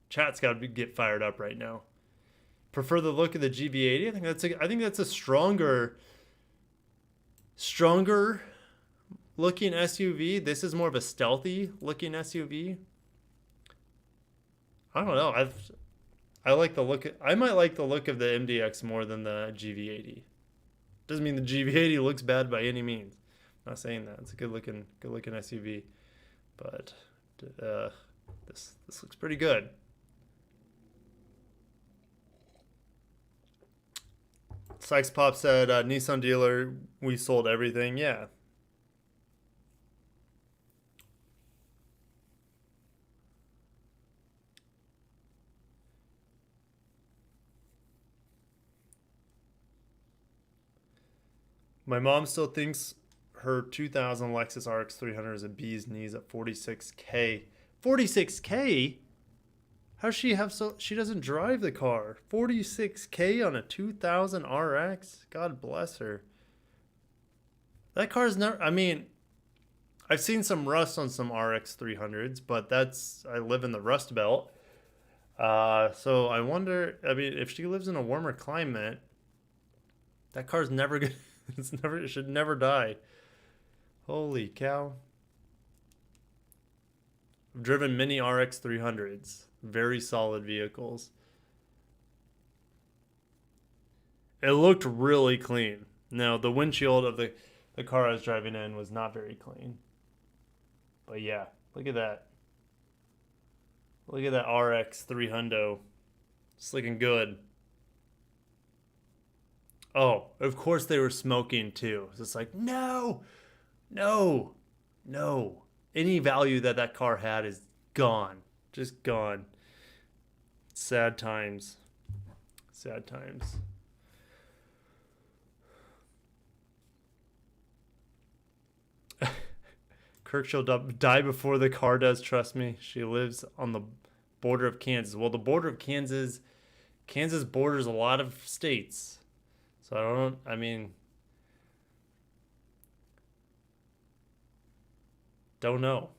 Chat's got to get fired up right now. Prefer the look of the GV80. I think that's a stronger looking SUV. This is more of a stealthy looking SUV. I don't know. I like the look. I might like the look of the MDX more than the GV80. Doesn't mean the GV80 looks bad by any means. I'm not saying that. It's a good looking SUV, but this looks pretty good. Sykes Pop said, Nissan dealer, we sold everything. Yeah. My mom still thinks her 2000 Lexus RX 300 is a bee's knees at $46K. $46K? How does she have she doesn't drive the car. $46K on a 2000 RX? God bless her. That car's never, I mean, I've seen some rust on some RX 300s, but I live in the Rust Belt. So I wonder, I mean, if she lives in a warmer climate, that car's never good. It should never die. Holy cow. I've driven many RX 300s. Very solid vehicles. It looked really clean. Now, the windshield of the car I was driving in was not very clean. But yeah, look at that. Look at that RX 300. It's looking good. Oh, of course they were smoking too. So it's like, no. Any value that car had is gone. Just gone. Sad times. Kirk, she'll die before the car does, trust me. She lives on the border of Kansas. Well, the border of Kansas borders a lot of states. So don't know.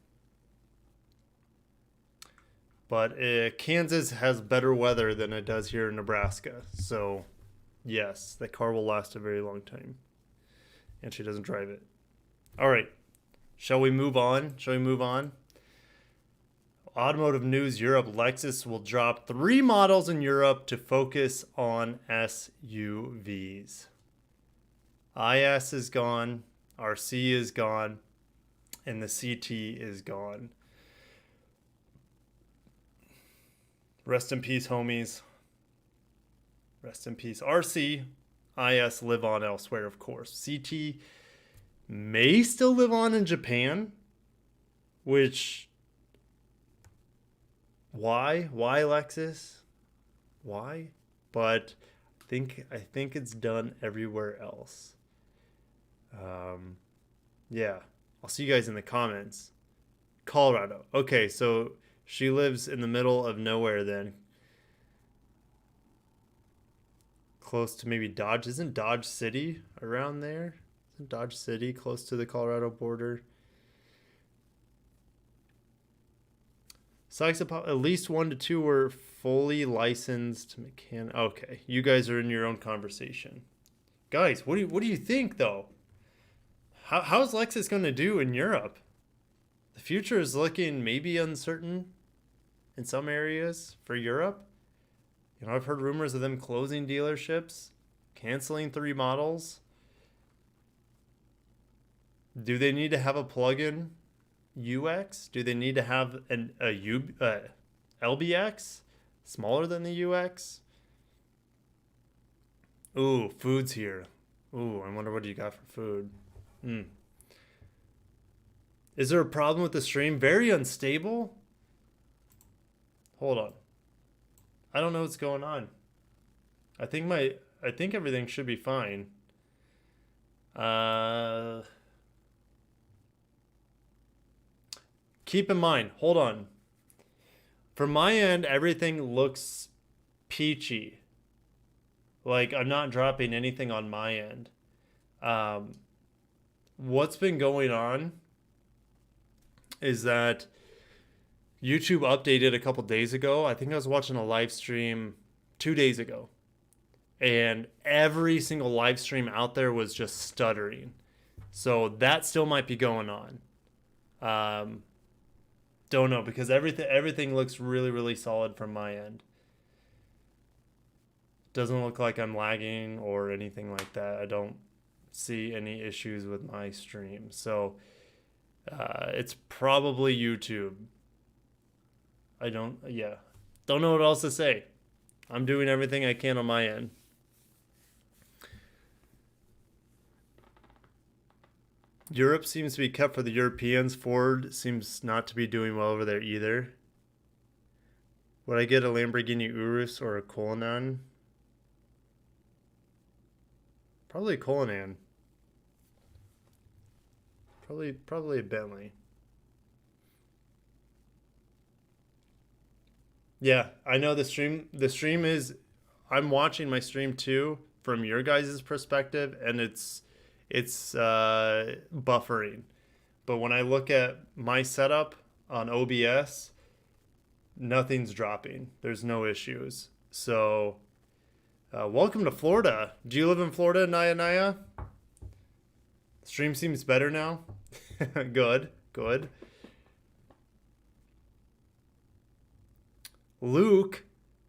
But Kansas has better weather than it does here in Nebraska. So Yes, that car will last a very long time. And she doesn't drive it. All right. Shall we move on? Automotive news Europe. Lexus will drop 3 models in Europe to focus on SUVs. IS is gone. RC is gone. And the CT is gone. Rest in peace, homies. Rest in peace. RC, IS live on elsewhere, of course. CT may still live on in Japan, which... Why? Why, Lexus? Why? But I think it's done everywhere else. Yeah. I'll see you guys in the comments. Colorado. Okay, so she lives in the middle of nowhere then. Close to maybe Dodge. Isn't Dodge City around there? Isn't Dodge City close to the Colorado border? At least 1 to 2 were fully licensed mechanic. Okay, you guys are in your own conversation. Guys, what do you think though? How's Lexus going to do in Europe? The future is looking maybe uncertain in some areas for Europe. You know, I've heard rumors of them closing dealerships, canceling 3 models. Do they need to have a plug-in UX? Do they need to have a LBX smaller than the UX? Ooh, food's here. Ooh, I wonder what you got for food. Is there a problem with the stream? Very unstable? Hold on. I don't know what's going on. I think everything should be fine. Keep in mind, hold on. From my end, everything looks peachy. Like I'm not dropping anything on my end. What's been going on is that YouTube updated a couple days ago. I think I was watching a live stream 2 days ago. And every single live stream out there was just stuttering. So that still might be going on. Don't know, because everything looks really, really solid from my end. Doesn't look like I'm lagging or anything like that. I don't see any issues with my stream. So it's probably YouTube. Don't know what else to say. I'm doing everything I can on my end. Europe seems to be kept for the Europeans. Ford seems not to be doing well over there either. Would I get a Lamborghini Urus or a Cullinan? Probably a Cullinan. Probably a Bentley. Yeah, I know the stream is, I'm watching my stream too from your guys' perspective, and it's buffering. But when I look at my setup on OBS, nothing's dropping. There's no issues. So welcome to Florida. Do you live in Florida, Naya? Stream seems better now. Good. Luke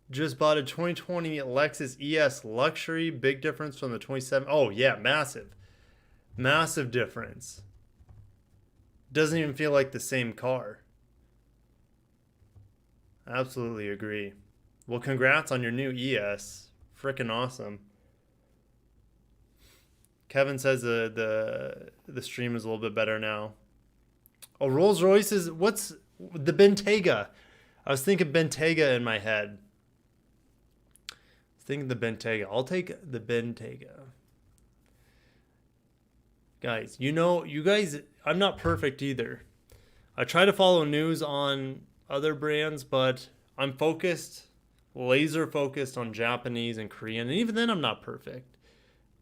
just bought a 2020 Lexus ES Luxury. Big difference from the 27. Oh, yeah, massive. Massive difference. Doesn't even feel like the same car. Absolutely agree. Well, congrats on your new ES. Freaking awesome. Kevin says the stream is a little bit better now. Oh, Rolls Royce is... What's... The Bentayga. I was thinking Bentayga in my head. The Bentayga. I'll take the Bentayga. Guys, you guys, I'm not perfect either. I try to follow news on other brands, but I'm laser focused on Japanese and Korean. And even then, I'm not perfect.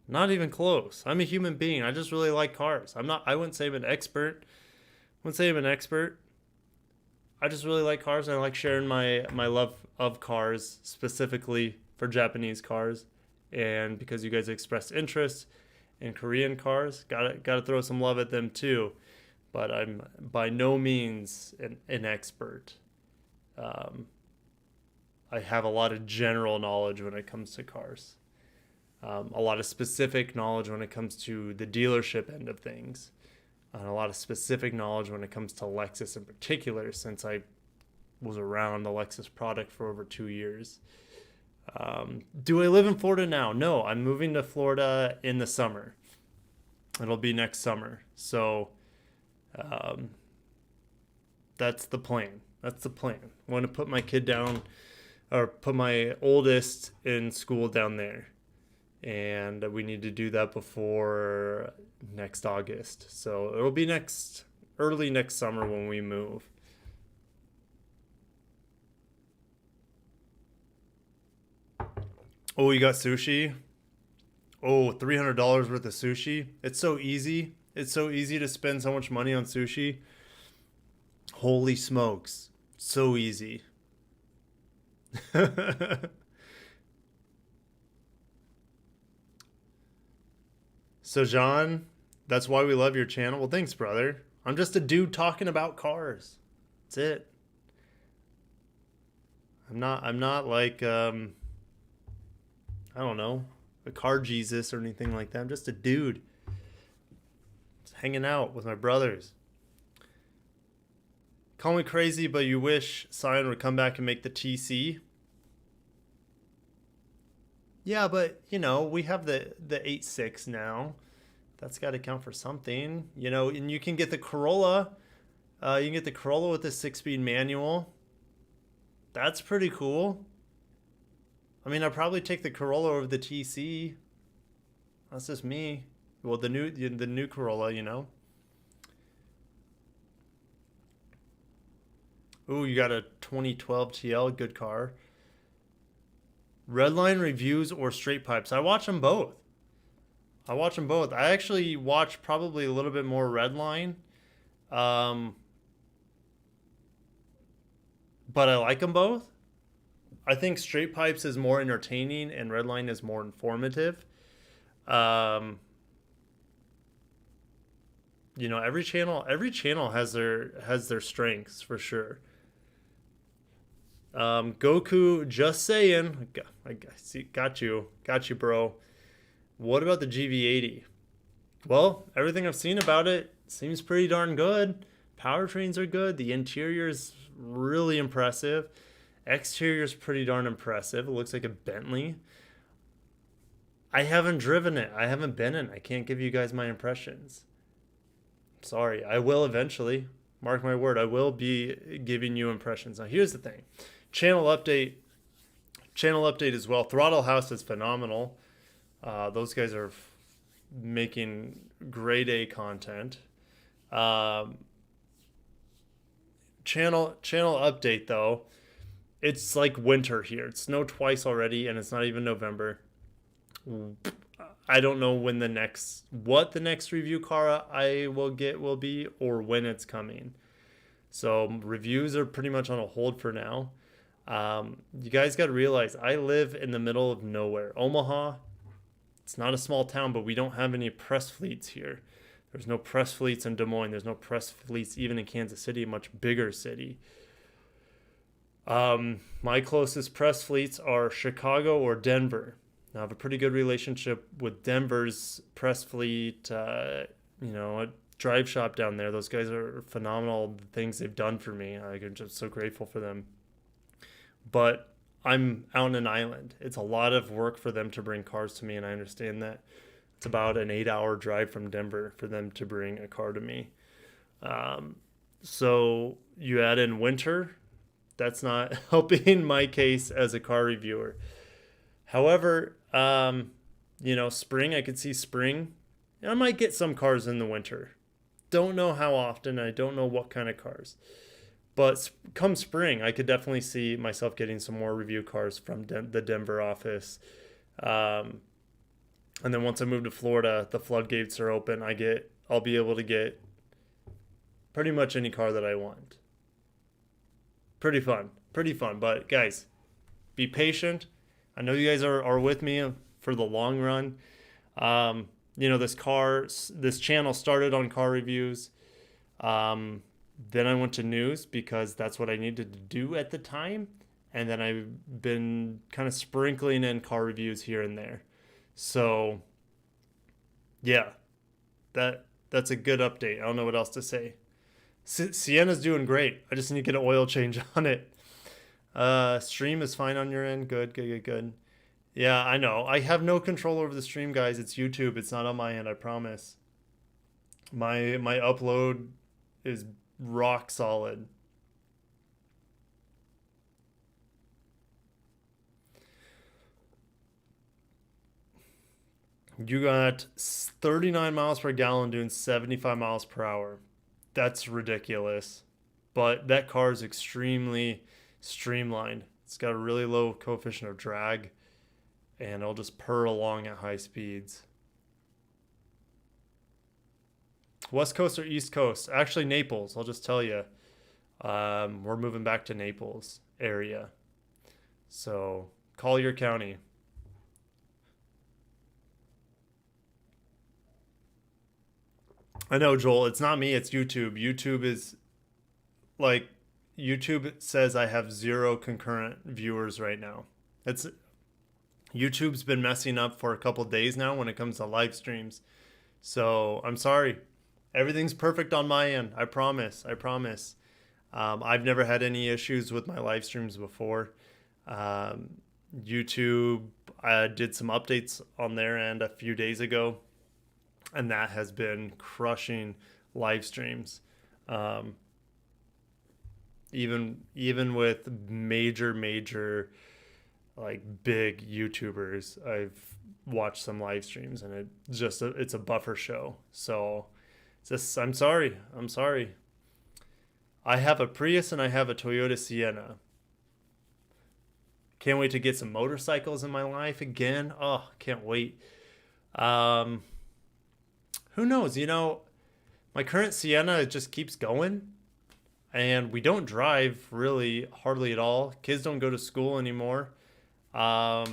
Not even close. I'm a human being. I just really like cars. I wouldn't say I'm an expert. I just really like cars, and I like sharing my love of cars, specifically for Japanese cars. and because you guys expressed interest in Korean cars, gotta throw some love at them too. But I'm by no means an expert. I have a lot of general knowledge when it comes to cars. A lot of specific knowledge when it comes to the dealership end of things. And a lot of specific knowledge when it comes to Lexus in particular, since I was around the Lexus product for over 2 years. Do I live in Florida now? No, I'm moving to Florida in the summer. It'll be next summer. So that's the plan. That's the plan. I want to put my kid down, or put my oldest in school down there. And we need to do that before next August. So it'll be early next summer when we move. Oh, you got sushi? Oh, $300 worth of sushi? It's so easy. It's so easy to spend so much money on sushi. Holy smokes. So easy. So, John, that's why we love your channel. Well, thanks, brother. I'm just a dude talking about cars. That's it. I'm not like, I don't know, a car Jesus or anything like that. I'm just a dude. Just hanging out with my brothers. Call me crazy, but you wish Scion would come back and make the TC. Yeah, but, you know, we have the 8.6 now. That's got to count for something. You know, and you can get the Corolla. You can get the Corolla with the 6-speed manual. That's pretty cool. I mean, I'd probably take the Corolla over the TC. That's just me. Well, the new Corolla, you know. Ooh, you got a 2012 TL, good car. Redline reviews or straight pipes? I watch them both. I actually watch probably a little bit more Redline. But I like them both. I think straight pipes is more entertaining and Redline is more informative. You know, every channel has their strengths for sure. Goku, just saying. I see, got you, bro. What about the GV80? Well, everything I've seen about it seems pretty darn good. Powertrains are good. The interior is really impressive. Exterior is pretty darn impressive. It looks like a Bentley. I haven't driven it. I haven't been in. I can't give you guys my impressions. Sorry. I will eventually. Mark my word. I will be giving you impressions. Now, here's the thing. Channel update as well. Throttle House is phenomenal. Those guys are making grade A content. Channel update though. It's like winter here. It snowed twice already, and it's not even November. I don't know what the next review car I will get will be, or when it's coming. So reviews are pretty much on a hold for now. You guys got to realize I live in the middle of nowhere. Omaha, it's not a small town, but we don't have any press fleets here. There's no press fleets in Des Moines. There's no press fleets even in Kansas City, a much bigger city. My closest press fleets are Chicago or Denver. I have a pretty good relationship with Denver's press fleet, a drive shop down there. Those guys are phenomenal. The things they've done for me, I'm just so grateful for them. But I'm out on an island. It's a lot of work for them to bring cars to me, and I understand that. It's about an 8-hour drive from Denver for them to bring a car to me. So you add in winter, that's not helping my case as a car reviewer. However, spring, I could see spring. I might get some cars in the winter. Don't know how often. I don't know what kind of cars. But come spring, I could definitely see myself getting some more review cars from the Denver office. And then once I move to Florida, the floodgates are open. I'll be able to get pretty much any car that I want. Pretty fun. But guys, be patient. I know you guys are with me for the long run. This channel started on car reviews. Then I went to news because that's what I needed to do at the time. And then I've been kind of sprinkling in car reviews here and there. So yeah, that's a good update. I don't know what else to say. Sienna's doing great. I just need to get an oil change on it. Stream is fine on your end. Good. Yeah, I know. I have no control over the stream, guys. It's YouTube. It's not on my end, I promise. My upload is rock solid. You got 39 miles per gallon doing 75 miles per hour. That's ridiculous. But that car is extremely streamlined. It's got a really low coefficient of drag, and it'll just purr along at high speeds. West Coast or East Coast? Actually, Naples. I'll just tell you. We're moving back to Naples area. So, Collier County. I know, Joel. It's not me. It's YouTube. YouTube says I have 0 concurrent viewers right now. YouTube's been messing up for a couple days now when it comes to live streams. So I'm sorry. Everything's perfect on my end. I promise. I've never had any issues with my live streams before. YouTube, I did some updates on their end a few days ago, and that has been crushing live streams. Even with major like big YouTubers, I've watched some live streams, and it's a buffer show. So I'm sorry. I have a Prius and I have a Toyota Sienna. Can't wait to get some motorcycles in my life again. Oh, can't wait. Who knows? My current Sienna just keeps going, and we don't drive really hardly at all. Kids don't go to school anymore. I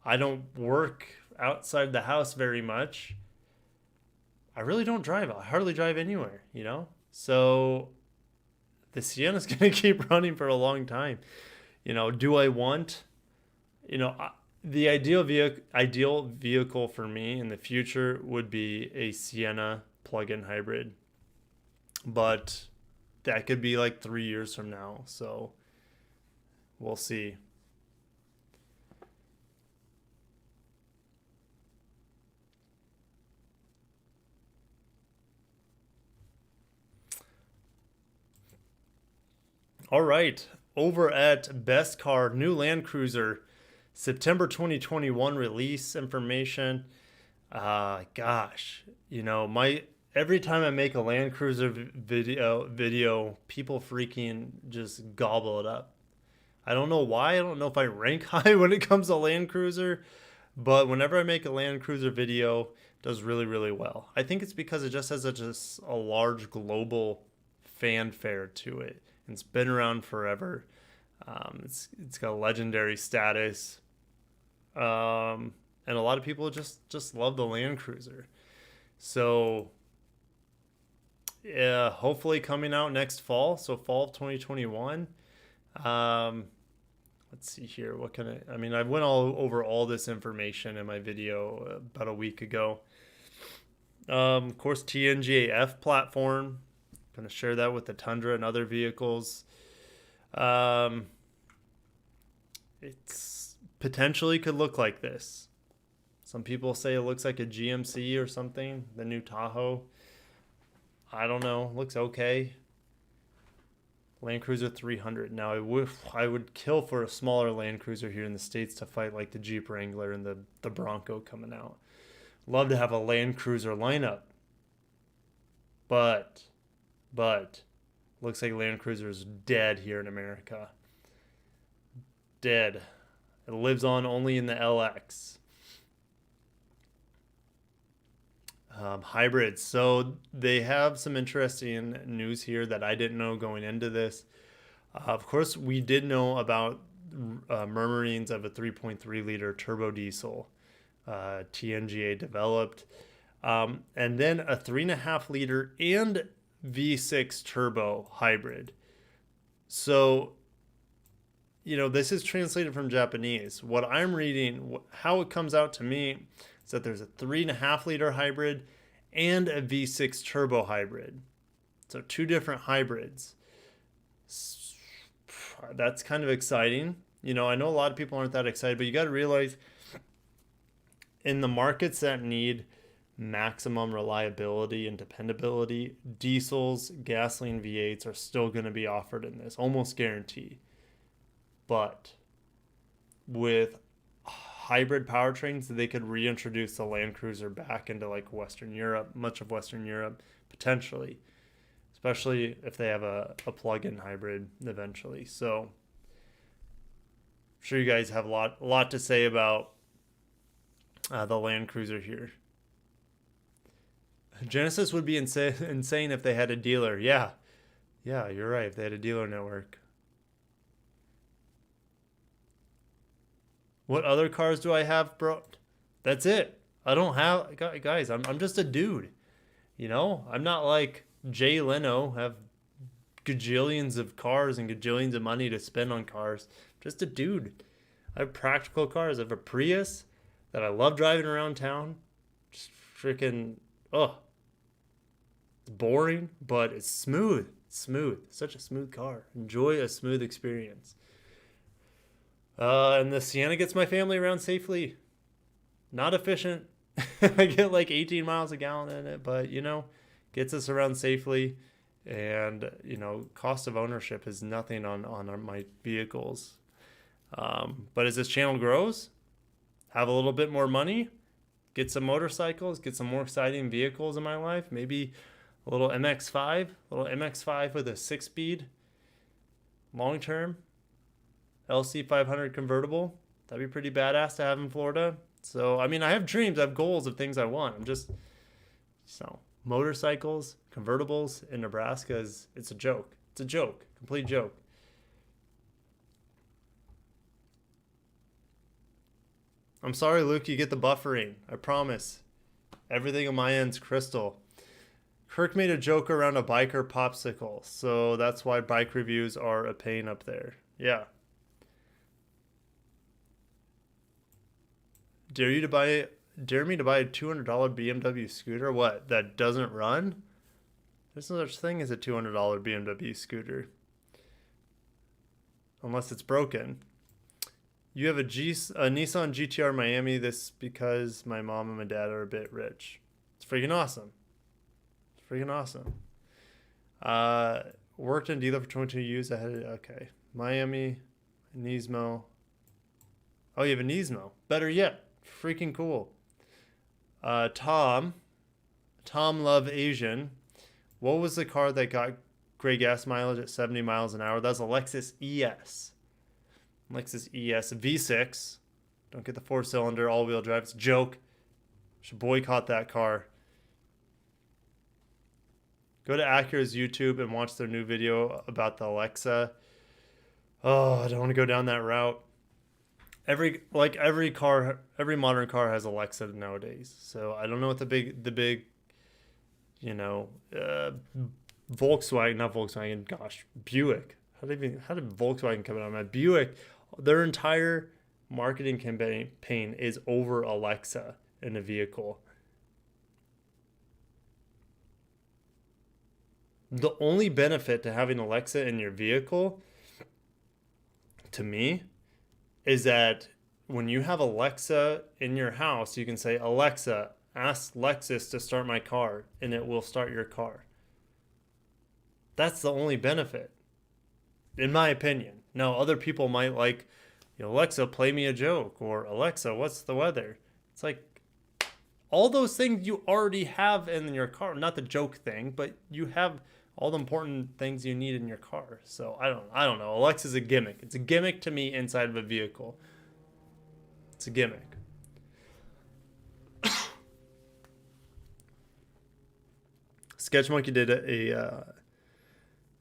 don't work outside the house very much. I really don't drive. I hardly drive anywhere, So the Sienna's going to keep running for a long time. Do I want, the ideal vehicle for me in the future would be a Sienna plug-in hybrid. But that could be like 3 years from now. So we'll see. All right, over at Best Car, new Land Cruiser, September 2021 release information. Gosh, every time I make a Land Cruiser video, people freaking just gobble it up. I don't know why. I don't know if I rank high when it comes to Land Cruiser, but whenever I make a Land Cruiser video, it does really, really well. I think it's because it just has a large global fanfare to it. It's been around forever. It's got legendary status, and a lot of people just love the Land Cruiser. So, yeah, hopefully coming out next fall. So fall of 2021. Let's see here. I went over all this information in my video about a week ago. Of course, TNGA-F platform. Going to share that with the Tundra and other vehicles. It's potentially could look like this. Some people say it looks like a GMC or something, the new Tahoe. I don't know. Looks okay. Land Cruiser 300. Now, I would kill for a smaller Land Cruiser here in the States to fight like the Jeep Wrangler and the Bronco coming out. Love to have a Land Cruiser lineup. But looks like Land Cruiser is dead here in America. Dead. It lives on only in the LX. Hybrids. So they have some interesting news here that I didn't know going into this. Of course, we did know about murmurings of a 3.3 liter turbo diesel, TNGA developed, and then a 3.5 liter and V6 turbo hybrid. So, this is translated from Japanese. What I'm reading, how it comes out to me, is that there's a 3.5 liter hybrid and a V6 turbo hybrid. So 2 different hybrids. That's kind of exciting. I know a lot of people aren't that excited, but you got to realize in the markets that need maximum reliability and dependability, diesels, gasoline V8s are still going to be offered in this, almost guarantee. But with hybrid powertrains, they could reintroduce the Land Cruiser back into like Western Europe, much of Western Europe, potentially, especially if they have a plug-in hybrid eventually. So I'm sure you guys have a lot to say about the Land Cruiser here. Genesis would be insane if they had a dealer. Yeah, you're right. If they had a dealer network. What other cars do I have, bro? That's it. I don't have... Guys, I'm just a dude. I'm not like Jay Leno, have gajillions of cars and gajillions of money to spend on cars. I'm just a dude. I have practical cars. I have a Prius that I love driving around town. Just freaking... It's boring, but it's smooth. Such a smooth car. Enjoy a smooth experience. And the Sienna gets my family around safely. Not efficient. I get like 18 miles a gallon in it, but gets us around safely. And cost of ownership is nothing on my vehicles. But as this channel grows, have a little bit more money, get some motorcycles, get some more exciting vehicles in my life, maybe a little MX-5 with a 6-speed long-term LC 500 convertible. That'd be pretty badass to have in Florida. So, I have dreams, I have goals of things I want. Motorcycles, convertibles in Nebraska it's a joke. It's a joke, complete joke. I'm sorry, Luke, you get the buffering. I promise. Everything on my end's crystal. Kirk made a joke around a biker popsicle, so that's why bike reviews are a pain up there. Yeah. Dare me to buy a $200 BMW scooter? What? That doesn't run? There's no such thing as a $200 BMW scooter. Unless it's broken. You have a Nissan GTR Miami. This because my mom and my dad are a bit rich. It's freaking awesome. Worked in dealer for 22 years. Okay. Miami, Nismo. Oh, you have a Nismo. Better yet. Freaking cool. Tom Love Asian. What was the car that got great gas mileage at 70 miles an hour? That's a Lexus ES. Lexus ES V6. Don't get the 4-cylinder all-wheel drive. It's a joke. Should boycott that car. Go to Acura's YouTube and watch their new video about the Alexa. Oh, I don't want to go down that route. Every modern car has Alexa nowadays. So I don't know what the big Buick. How did Volkswagen come out on that? Buick, their entire marketing campaign is over Alexa in a vehicle. The only benefit to having Alexa in your vehicle, to me, is that when you have Alexa in your house, you can say, Alexa, ask Lexus to start my car, and it will start your car. That's the only benefit, in my opinion. Now, other people might like, Alexa, play me a joke, or Alexa, what's the weather? It's like, all those things you already have in your car. Not the joke thing, but you have all the important things you need in your car. So I don't know. Alexa's a gimmick. It's a gimmick to me inside of a vehicle. It's a gimmick. Sketch Monkey did a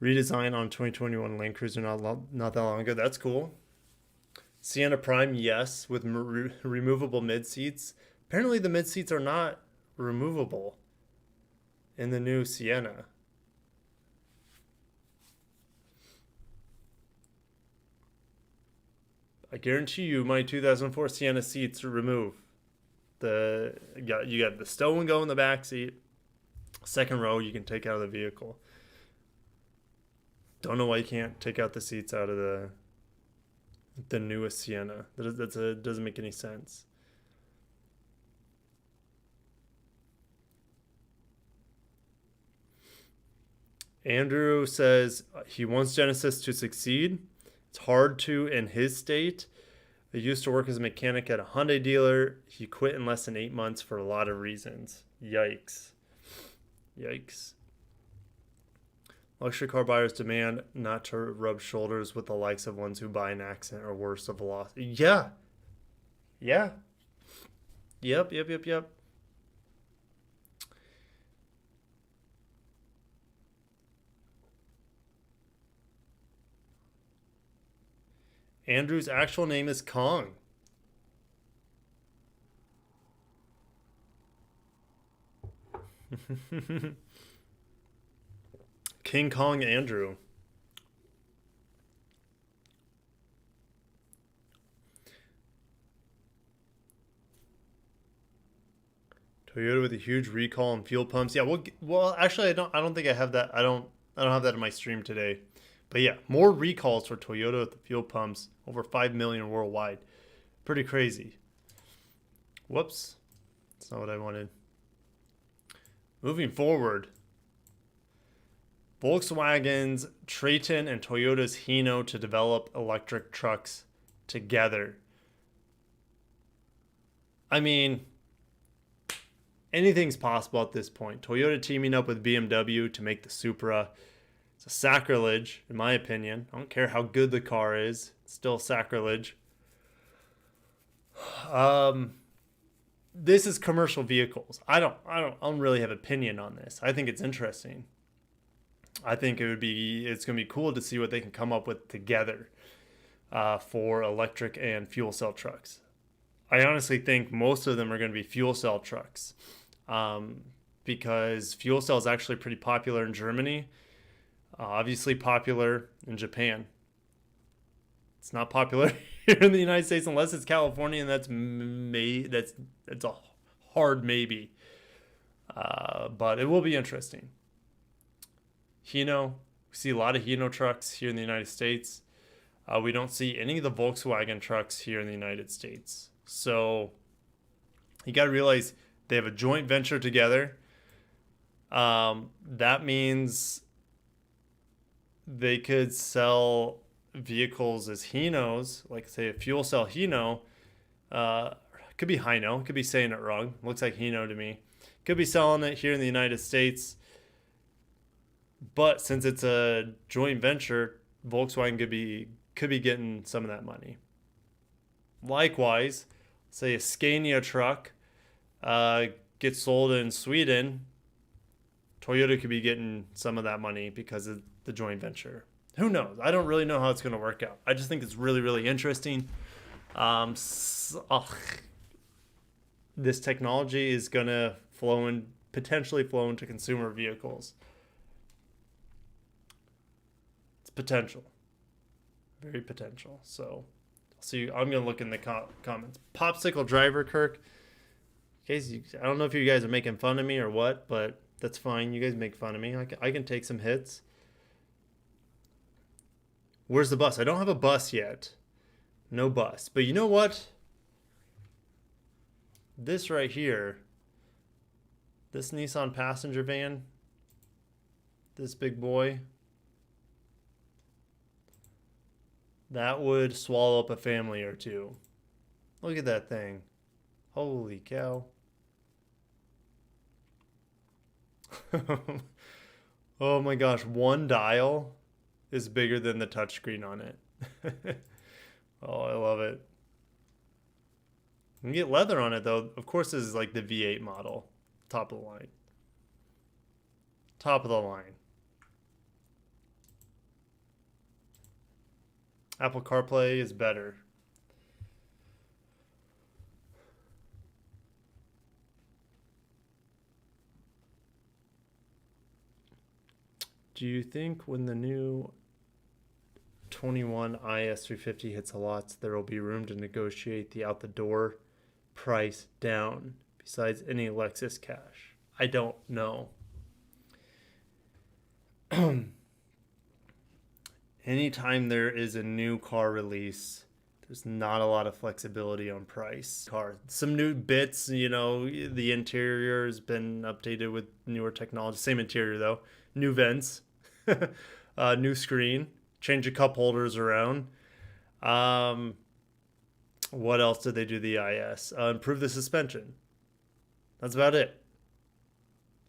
redesign on 2021 Land Cruiser not that long ago. That's cool. Sienna Prime, yes, with removable mid seats. Apparently, the mid seats are not removable in the new Sienna. I guarantee you, my 2004 Sienna seats remove you got the stow and go in the back seat. Second row you can take out of the vehicle. Don't know why you can't take out the seats out of the newest Sienna. That doesn't make any sense. Andrew says he wants Genesis to succeed. It's hard to in his state. He used to work as a mechanic at a Hyundai dealer. He quit in less than 8 months for a lot of reasons. Yikes. Yikes. Luxury car buyers demand not to rub shoulders with the likes of ones who buy an accident or worse of a loss. Yeah. Yeah. Yep. Andrew's actual name is Kong. King Kong Andrew. Toyota with a huge recall on fuel pumps. Yeah, well, actually, I don't think I have that. I don't have that in my stream today. But yeah, more recalls for Toyota with the fuel pumps, over 5 million worldwide. Pretty crazy. Whoops. That's not what I wanted. Moving forward, Volkswagen's Triton and Toyota's Hino to develop electric trucks together. I mean, anything's possible at this point. Toyota teaming up with BMW to make the Supra. It's a sacrilege, in my opinion. I don't care how good the car is. It's still sacrilege. This is commercial vehicles. I don't really have an opinion on this. I think it's interesting. I think it's going to be cool to see what they can come up with together for electric and fuel cell trucks. I honestly think most of them are going to be fuel cell trucks because fuel cell is actually pretty popular in Germany. Obviously popular in Japan. It's not popular here in the United States unless it's California, and that's a hard maybe. But it will be interesting. Hino, we see a lot of Hino trucks here in the United States. We don't see any of the Volkswagen trucks here in the United States. So you got to realize they have a joint venture together. That means they could sell vehicles as Hinos, like say a fuel cell Hino. Could be Hino, could be saying it wrong. Looks like Hino to me. Could be selling it here in the United States. But since it's a joint venture, Volkswagen could be getting some of that money. Likewise, say a Scania truck gets sold in Sweden, Toyota could be getting some of that money because of the joint venture. Who knows? I don't really know how it's going to work out. I just think it's really, really interesting. This technology is going to potentially flow into consumer vehicles. It's potential. Very potential. So, I'm going to look in the comments. Popsicle driver, Kirk. Guys, I don't know if you guys are making fun of me or what, but that's fine. You guys make fun of me. I can take some hits. Where's the bus? I don't have a bus yet. No bus. But you know what? This right here, this Nissan passenger van, this big boy, that would swallow up a family or two. Look at that thing. Holy cow. Oh my gosh, one dial is bigger than the touchscreen on it. Oh, I love it. You can get leather on it though. Of course, this is like the V8 model. Top of the line. Top of the line. Apple CarPlay is better. Do you think when the new 21 IS350 hits the lots, there will be room to negotiate the out the door price down besides any Lexus cash? I don't know. Anytime there is a new car release, there's not a lot of flexibility on price. Some new bits, you know, the interior has been updated with newer technology. Same interior though. New vents, new screen, change a cup holders around. What else did they do the IS? Improve the suspension. That's about it.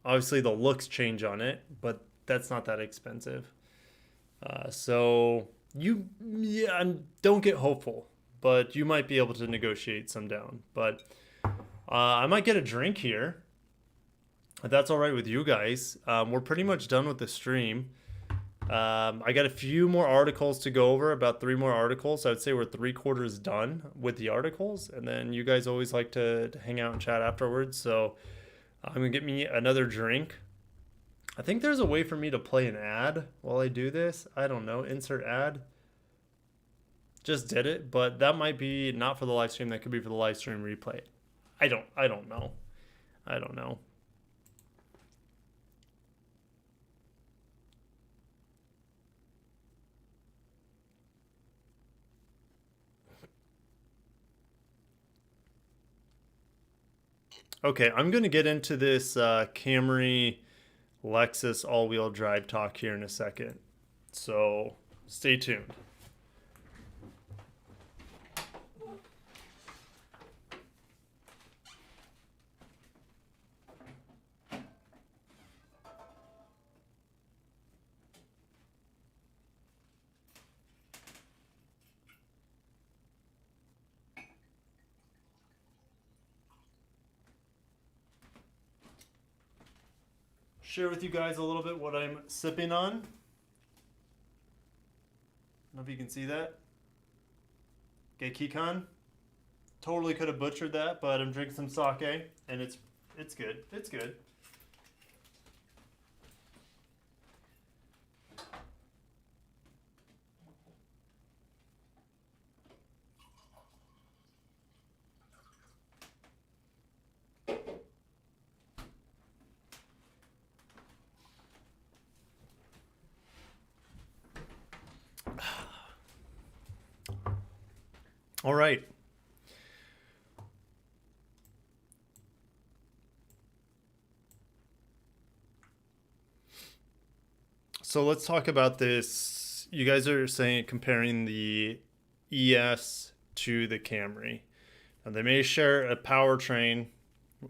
Obviously the looks change on it, but that's not that expensive. So don't get hopeful, but you might be able to negotiate some down. But I might get a drink here, if that's all right with you guys. We're pretty much done with the stream. I got a few more articles to go over, about 3 more articles. I would say we're 3/4 done with the articles, and then you guys always like to hang out and chat afterwards. So I'm gonna get me another drink. I think there's a way for me to play an ad while I do this. I don't know. Insert ad. Just did it, but that might be not for the live stream. That could be for the live stream replay. I don't know. I don't know. Okay, I'm going to get into this Camry Lexus all-wheel drive talk here in a second. So stay tuned. Share with you guys a little bit what I'm sipping on. I don't know if you can see that. Gekikan. Totally could have butchered that, but I'm drinking some sake, and it's good. It's good. All right. So let's talk about this. You guys are saying comparing the ES to the Camry. Now they may share a powertrain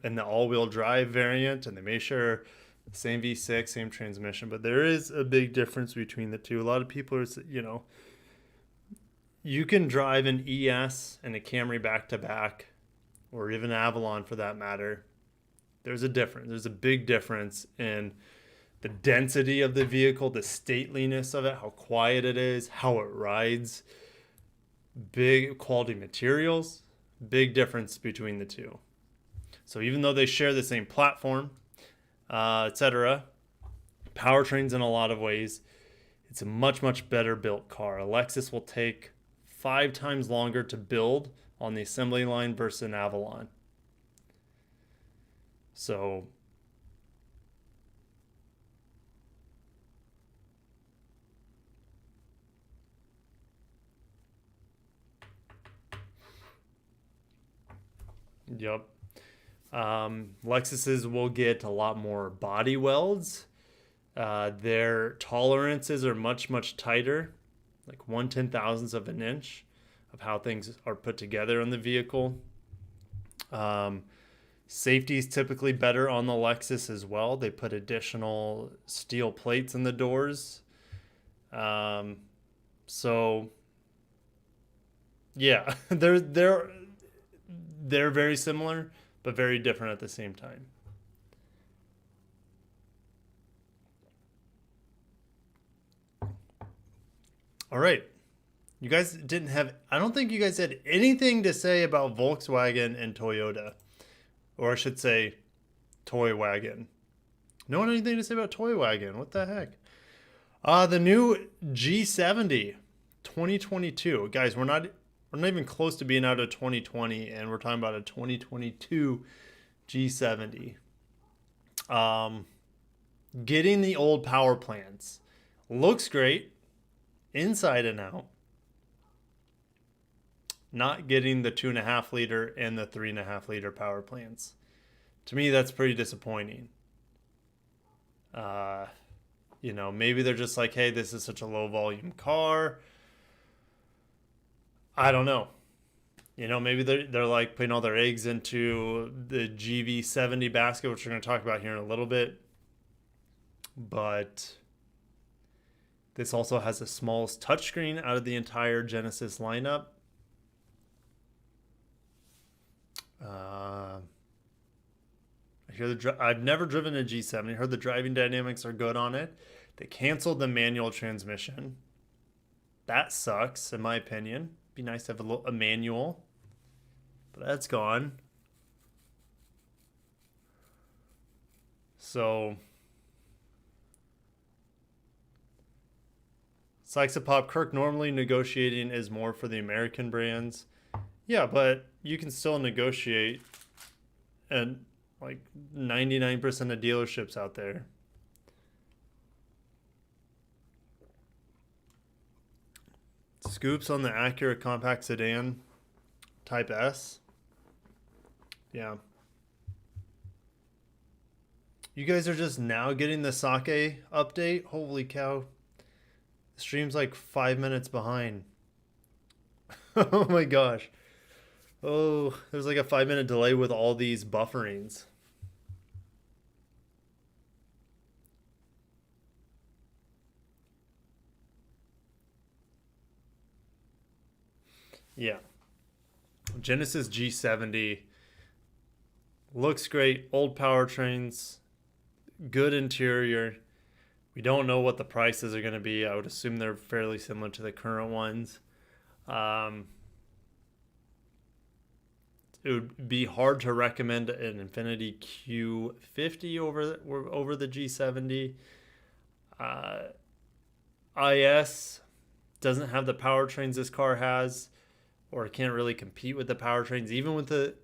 in the all-wheel drive variant, and they may share the same V6, same transmission, but there is a big difference between the two. A lot of people are, you know, you can drive an ES and a Camry back to back, or even Avalon for that matter. There's a difference. There's a big difference in the density of the vehicle, the stateliness of it, how quiet it is, how it rides, big quality materials, big difference between the two. So even though they share the same platform, etc., powertrains in a lot of ways, it's a much, much better built car. A Lexus will take 5 times longer to build on the assembly line versus an Avalon. So yep. Lexuses will get a lot more body welds. Their tolerances are much, much tighter, like 1/10,000th of an inch of how things are put together in the vehicle. Safety is typically better on the Lexus as well. They put additional steel plates in the doors. So yeah, they're very similar, but very different at the same time. All right. You guys didn't have, I don't think you guys had anything to say about Volkswagen and Toyota. Or I should say, Toy Wagon. No one had anything to say about Toy Wagon. What the heck? The new G70 2022. Guys, we're not even close to being out of 2020, and we're talking about a 2022 G70. Getting the old power plants. Looks great inside and out. Not getting the 2.5 liter and the 3.5 liter power plants. To me, that's pretty disappointing. You know, maybe they're just like, hey, this is such a low volume car. I don't know. You know, maybe they're like putting all their eggs into the GV70 basket, which we're going to talk about here in a little bit. But this also has the smallest touchscreen out of the entire Genesis lineup. I've never driven a G70. I heard the driving dynamics are good on it. They canceled the manual transmission. That sucks, in my opinion. Be nice to have a manual, but that's gone. So, Sykes-a-Pop Kirk, normally negotiating is more for the American brands. Yeah, but you can still negotiate and like 99% of dealerships out there. Scoops on the Acura compact sedan Type S. Yeah. You guys are just now getting the sake update? Holy cow. The stream's like 5 minutes behind. Oh my gosh. Oh, there's like a 5-minute delay with all these bufferings. Yeah. Genesis G70 looks great. Old powertrains, good interior. We don't know what the prices are going to be. I would assume they're fairly similar to the current ones. It would be hard to recommend an Infiniti Q50 over the G70. IS doesn't have the powertrains this car has, or can't really compete with the powertrains, even with the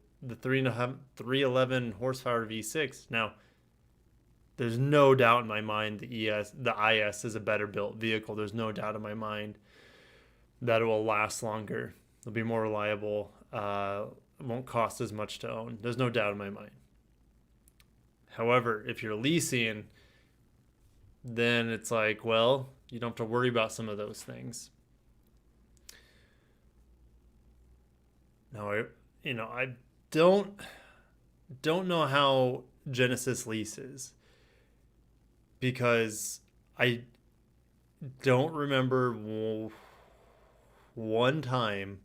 311 horsepower V6. Now, there's no doubt in my mind the IS is a better built vehicle. There's no doubt in my mind that it will last longer. It'll be more reliable. It won't cost as much to own. There's no doubt in my mind. However, if you're leasing, then it's like, well, you don't have to worry about some of those things. Now, I don't know how Genesis leases, because I don't remember one time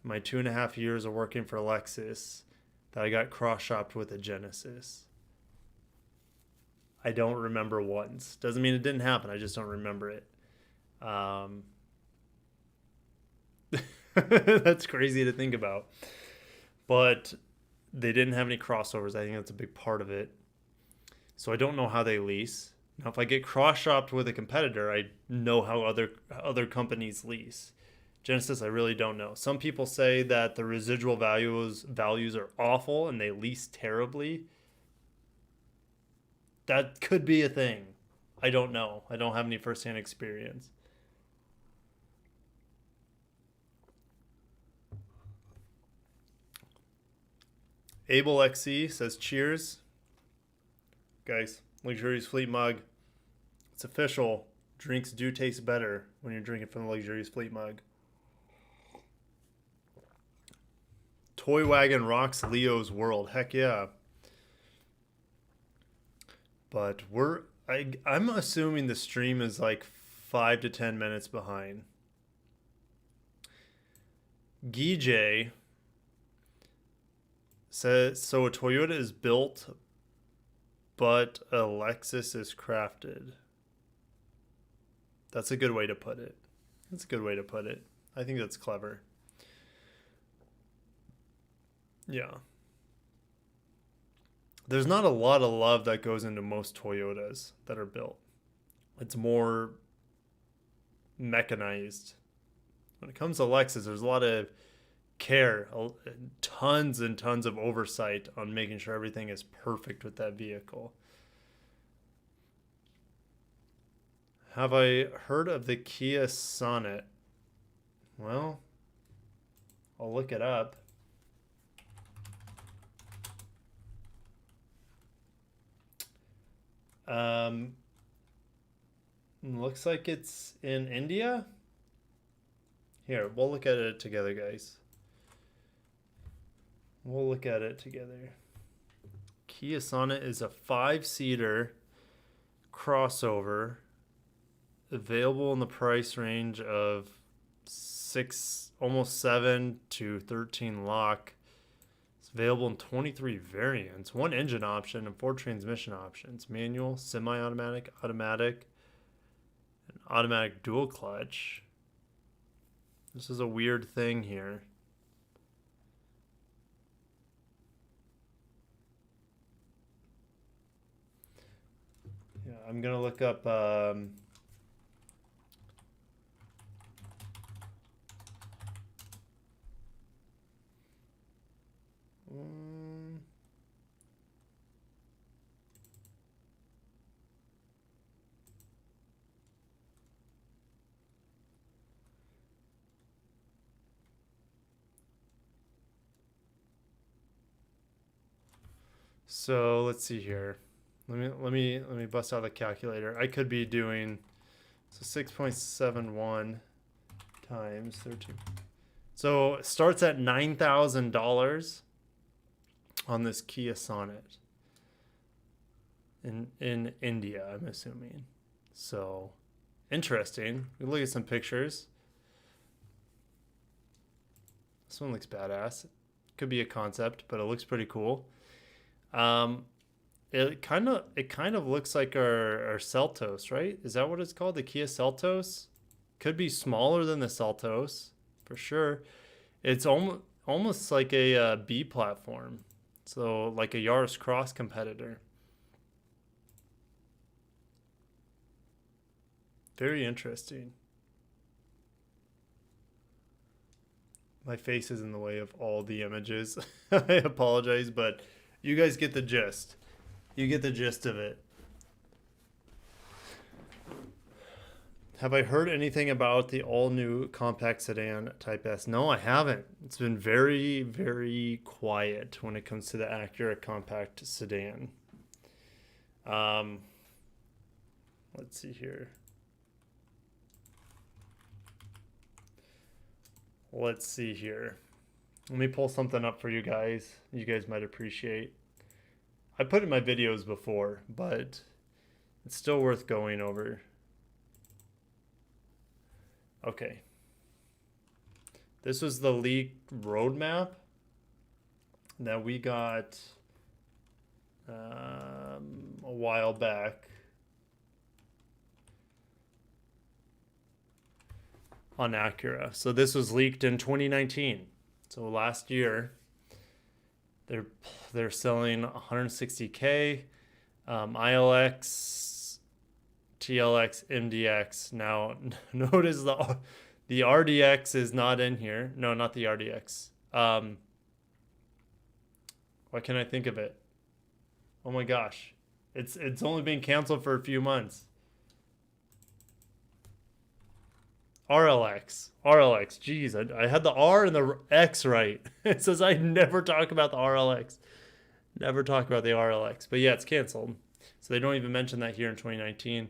in my 2.5 years of working for Lexus that I got cross-shopped with a Genesis. I don't remember once. Doesn't mean it didn't happen. I just don't remember it. That's crazy to think about. But they didn't have any crossovers. I think that's a big part of it. So I don't know how they lease. Now, if I get cross-shopped with a competitor, I know how other companies lease. Genesis, I really don't know. Some people say that the residual values are awful and they lease terribly. That could be a thing. I don't know. I don't have any firsthand experience. Abel XC says, cheers. Guys, Luxurious Fleet mug. It's official. Drinks do taste better when you're drinking from the Luxurious Fleet mug. Toy Wagon rocks Leo's world. Heck yeah. But I'm assuming the stream is like 5 to 10 minutes behind. Guy says, so a Toyota is built, but a Lexus is crafted. That's a good way to put it. That's a good way to put it. I think that's clever. Yeah. There's not a lot of love that goes into most Toyotas that are built. It's more mechanized. When it comes to Lexus, there's a lot of care, tons and tons of oversight on making sure everything is perfect with that vehicle. Have I heard of the Kia Sonnet? Well, I'll look it up. Looks like it's in India. Here, we'll look at it together, guys. We'll look at it together. Kia Sonnet is a 5-seater crossover, available in the price range of almost 7 to 13 lakh. It's available in 23 variants, 1 engine option and 4 transmission options: manual, semi-automatic, automatic, and automatic dual clutch. This is a weird thing here. Yeah, I'm gonna look up so let's see here. Let me bust out the calculator. I could be doing 6.71 times 13. So it starts at $9,000 on this Kia Sonnet in India, I'm assuming. So interesting. We look at some pictures. This one looks badass. Could be a concept, but it looks pretty cool. It kind of looks like our Seltos, right? Is that what it's called? The Kia Seltos? Could be smaller than the Seltos, for sure. It's almost like a B platform. So like a Yaris Cross competitor. Very interesting. My face is in the way of all the images. I apologize, but you guys get the gist. You get the gist of it. Have I heard anything about the all-new compact sedan Type S? No, I haven't. It's been very, very quiet when it comes to the Acura compact sedan. Let's see here. Let's see here. Let me pull something up for you guys. You guys might appreciate. I put it in my videos before, but it's still worth going over. Okay. This was the leaked roadmap that we got a while back on Acura. So this was leaked in 2019. So last year, they're selling 160K, ILX, TLX, MDX. Now notice the RDX is not in here. No, not the RDX. Why can't I think of it? Oh my gosh, it's only been canceled for a few months. RLX. Jeez, I had the R and the X right. It says I never talk about the RLX. Never talk about the RLX. But yeah, it's canceled. So they don't even mention that here in 2019.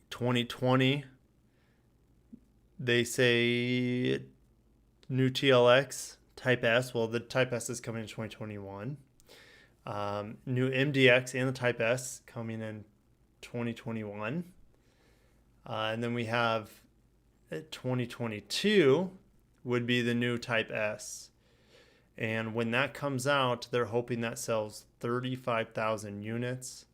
2020, they say new TLX Type S. Well, the Type S is coming in 2021. New MDX and the Type S coming in 2021. And then we have 2022 would be the new Type S. And when that comes out, they're hoping that sells 35,000 units.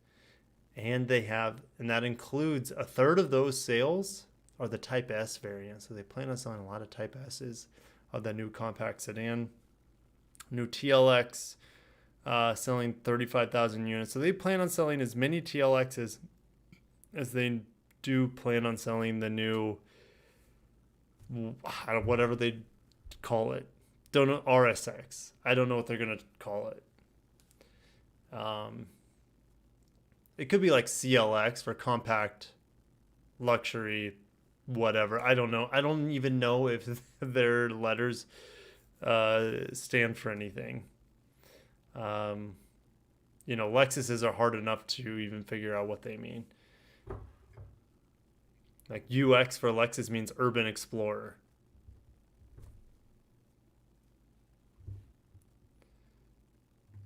And that includes a third of those sales are the Type S variant. So they plan on selling a lot of Type S's of the new compact sedan. New TLX selling 35,000 units. So they plan on selling as many TLXs as they do plan on selling the new, whatever they call it. Don't know, RSX. I don't know what they're gonna call it. It could be like CLX for compact luxury, whatever. I don't know. I don't even know if their letters stand for anything. You know, Lexuses are hard enough to even figure out what they mean. Like UX for Lexus means Urban Explorer.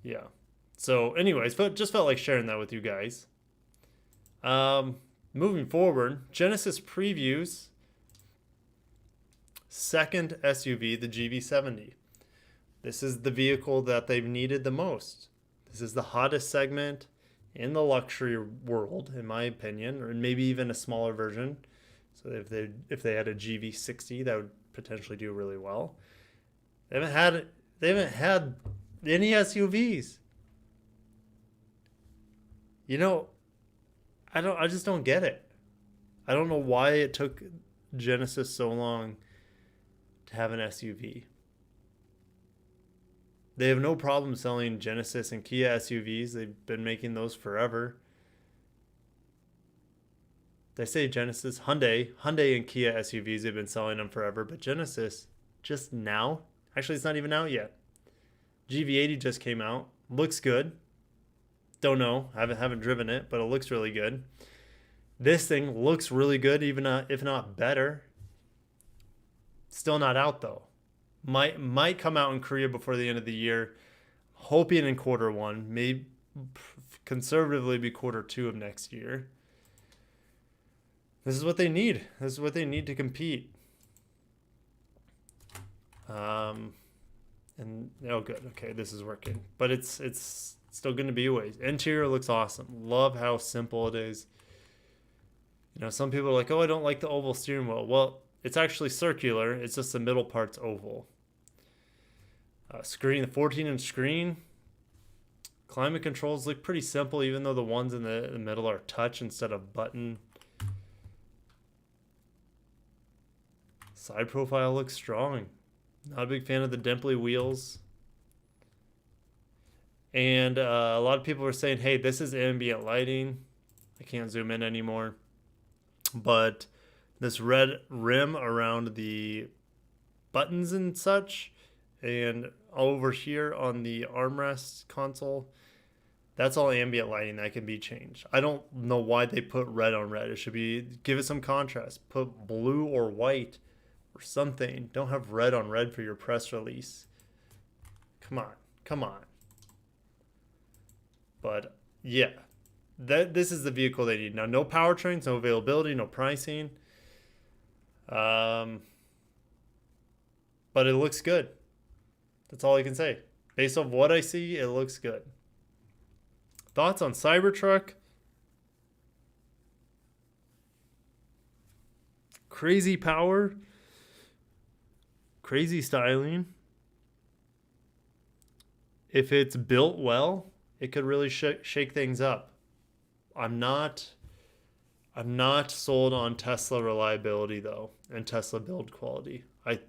Yeah. So anyways, just felt like sharing that with you guys. Moving forward, Genesis previews second SUV, the GV70. This is the vehicle that they've needed the most. This is the hottest segment in the luxury world, in my opinion, or maybe even a smaller version. So if they had a GV60, that would potentially do really well. They haven't had any SUVs. You know, I just don't get it. I don't know why it took Genesis so long to have an SUV. They have no problem selling Genesis and Kia SUVs. They've been making those forever. They say Genesis, Hyundai and Kia SUVs, they've been selling them forever, but Genesis just now, actually it's not even out yet. GV80 just came out, looks good. Don't know, haven't driven it, but it looks really good. This thing looks really good, even if not better. Still not out though. Might come out in Korea before the end of the year. Hoping in Q1, maybe conservatively be Q2 of next year. This is what they need. This is what they need to compete. And oh, good. Okay, this is working, but it's still going to be a ways. Interior looks awesome. Love how simple it is. You know, some people are like, "Oh, I don't like the oval steering wheel." Well, it's actually circular. It's just the middle part's oval. Screen, the 14-inch screen. Climate controls look pretty simple, even though the ones in the middle are touch instead of button. Side profile looks strong. Not a big fan of the dimply wheels. And a lot of people are saying, hey, this is ambient lighting. I can't zoom in anymore. But this red rim around the buttons and such, and over here on the armrest console, that's all ambient lighting that can be changed. I don't know why they put red on red. It should be, give it some contrast. Put blue or white or something. Don't have red on red for your press release. Come on. But yeah, this is the vehicle they need. Now, no powertrains, no availability, no pricing. But it looks good. That's all I can say. Based on what I see, it looks good. Thoughts on Cybertruck? Crazy power. Crazy styling. If it's built well, it could really shake things up. I'm not sold on Tesla reliability though, and Tesla build quality. I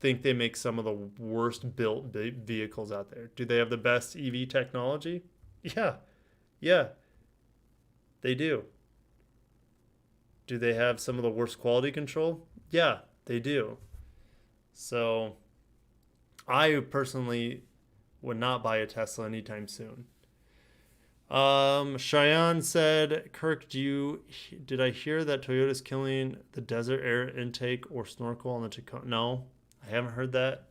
think they make some of the worst built vehicles out there. Do they have the best EV technology? Yeah, they do. Do they have some of the worst quality control? Yeah, they do. So I personally would not buy a Tesla anytime soon. Cheyenne said, Kirk, did I hear that Toyota's killing the desert air intake or snorkel on the Tacoma? No, I haven't heard that.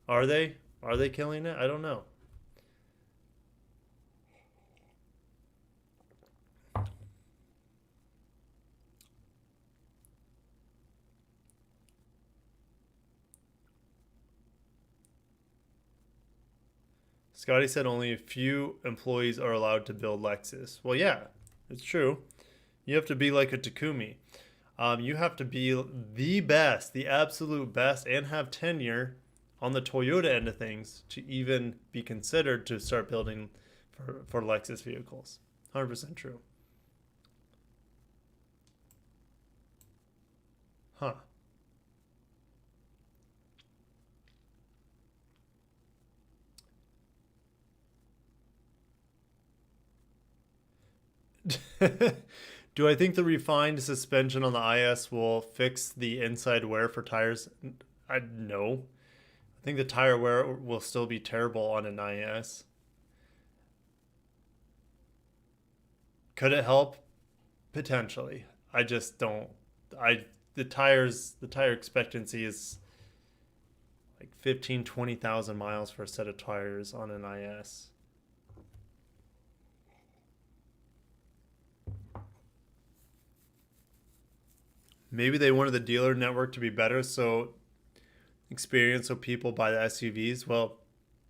Are they? Are they killing it? I don't know. Scotty said only a few employees are allowed to build Lexus. Well, yeah, it's true. You have to be like a Takumi. You have to be the best, the absolute best, and have tenure on the Toyota end of things to even be considered to start building for Lexus vehicles. 100% true. Huh. Do I think the refined suspension on the IS will fix the inside wear for tires? No. I think the tire wear will still be terrible on an IS. Could it help? Potentially. I just don't. The tire expectancy is like 15-20,000 miles for a set of tires on an IS. Maybe they wanted the dealer network to be better, so people buy the SUVs. Well,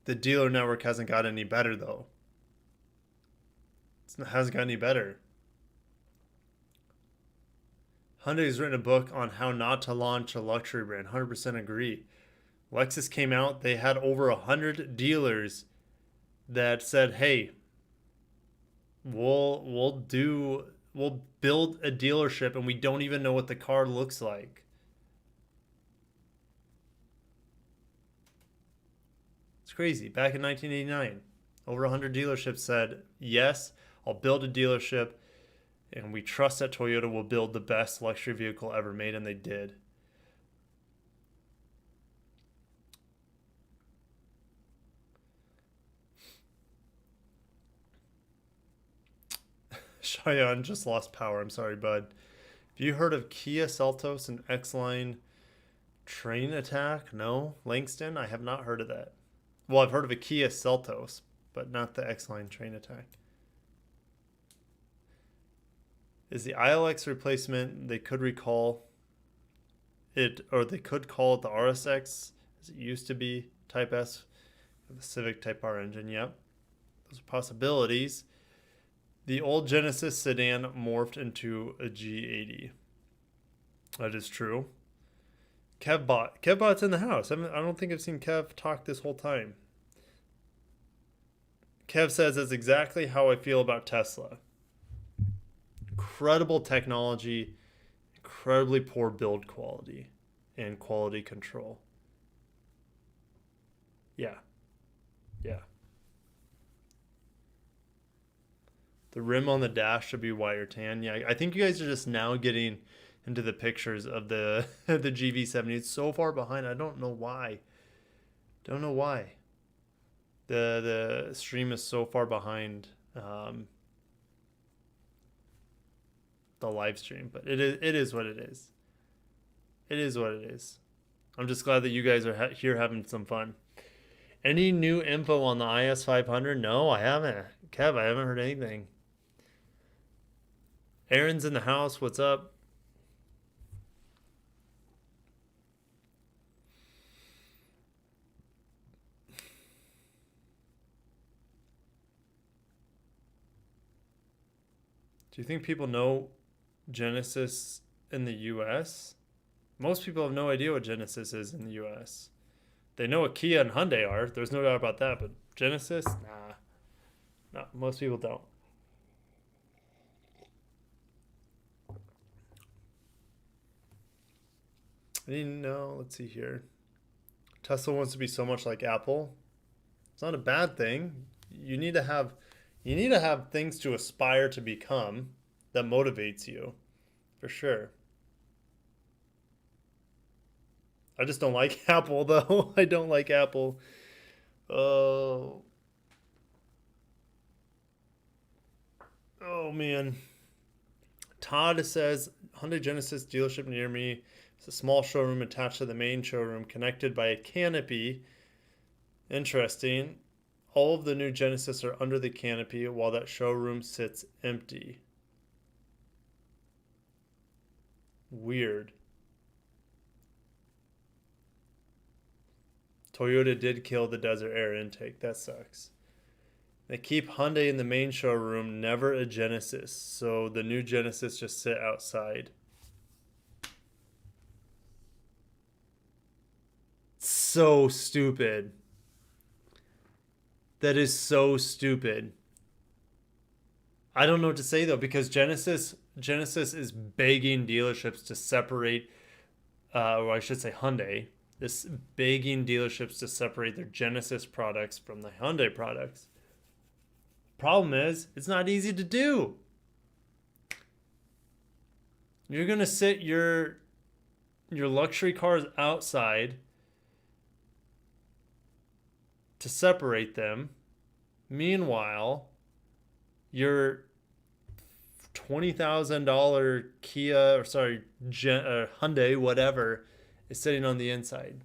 the dealer network hasn't got any better though. It hasn't got any better. Hyundai's written a book on how not to launch a luxury brand. 100% agree. Lexus came out. They had over 100 dealers that said, "Hey, we'll build a dealership, and we don't even know what the car looks like." It's crazy. Back in 1989, over 100 dealerships said, "Yes, I'll build a dealership, and we trust that Toyota will build the best luxury vehicle ever made," and they did. Cheyenne just lost power. I'm sorry, bud. Have you heard of Kia Seltos and X-Line train attack? No? Langston? I have not heard of that. Well, I've heard of a Kia Seltos, but not the X-Line train attack. Is the ILX replacement, they could recall it, or they could call it the RSX, as it used to be, Type S, the Civic Type R engine. Yep. Those are possibilities. The old Genesis sedan morphed into a G80. That is true. Kevbot's in the house. I don't think I've seen Kev talk this whole time. Kev says that's exactly how I feel about Tesla. Incredible technology, incredibly poor build quality, and quality control. Yeah. Yeah. The rim on the dash should be white or tan. Yeah, I think you guys are just now getting into the pictures of the the GV70. It's so far behind. I don't know why. Don't know why. The stream is so far behind the live stream, but it is what it is. It is what it is. I'm just glad that you guys are here having some fun. Any new info on the IS500? No, I haven't. Kev, I haven't heard anything. Aaron's in the house. What's up? Do you think people know Genesis in the US? Most people have no idea what Genesis is in the US. They know what Kia and Hyundai are. There's no doubt about that. But Genesis? Nah. No, most people don't. I didn't know. Let's see here. Tesla wants to be so much like Apple. It's not a bad thing. You need to have things to aspire to become that motivates you, for sure. I just don't like Apple, though. I don't like Apple. Oh. Oh, man. Todd says, Hyundai Genesis dealership near me. It's a small showroom attached to the main showroom, connected by a canopy. Interesting. All of the new Genesis are under the canopy, while that showroom sits empty. Weird. Toyota did kill the Desert Air intake. That sucks. They keep Hyundai in the main showroom, never a Genesis. So the new Genesis just sit outside. So stupid. That is so stupid. I don't know what to say though, because Genesis is begging dealerships to separate or I should say Hyundai, this begging dealerships to separate their Genesis products from the Hyundai products. Problem is, it's not easy to do. You're gonna sit your luxury cars outside to separate them. Meanwhile, your $20,000 Kia, or sorry, Hyundai, whatever, is sitting on the inside.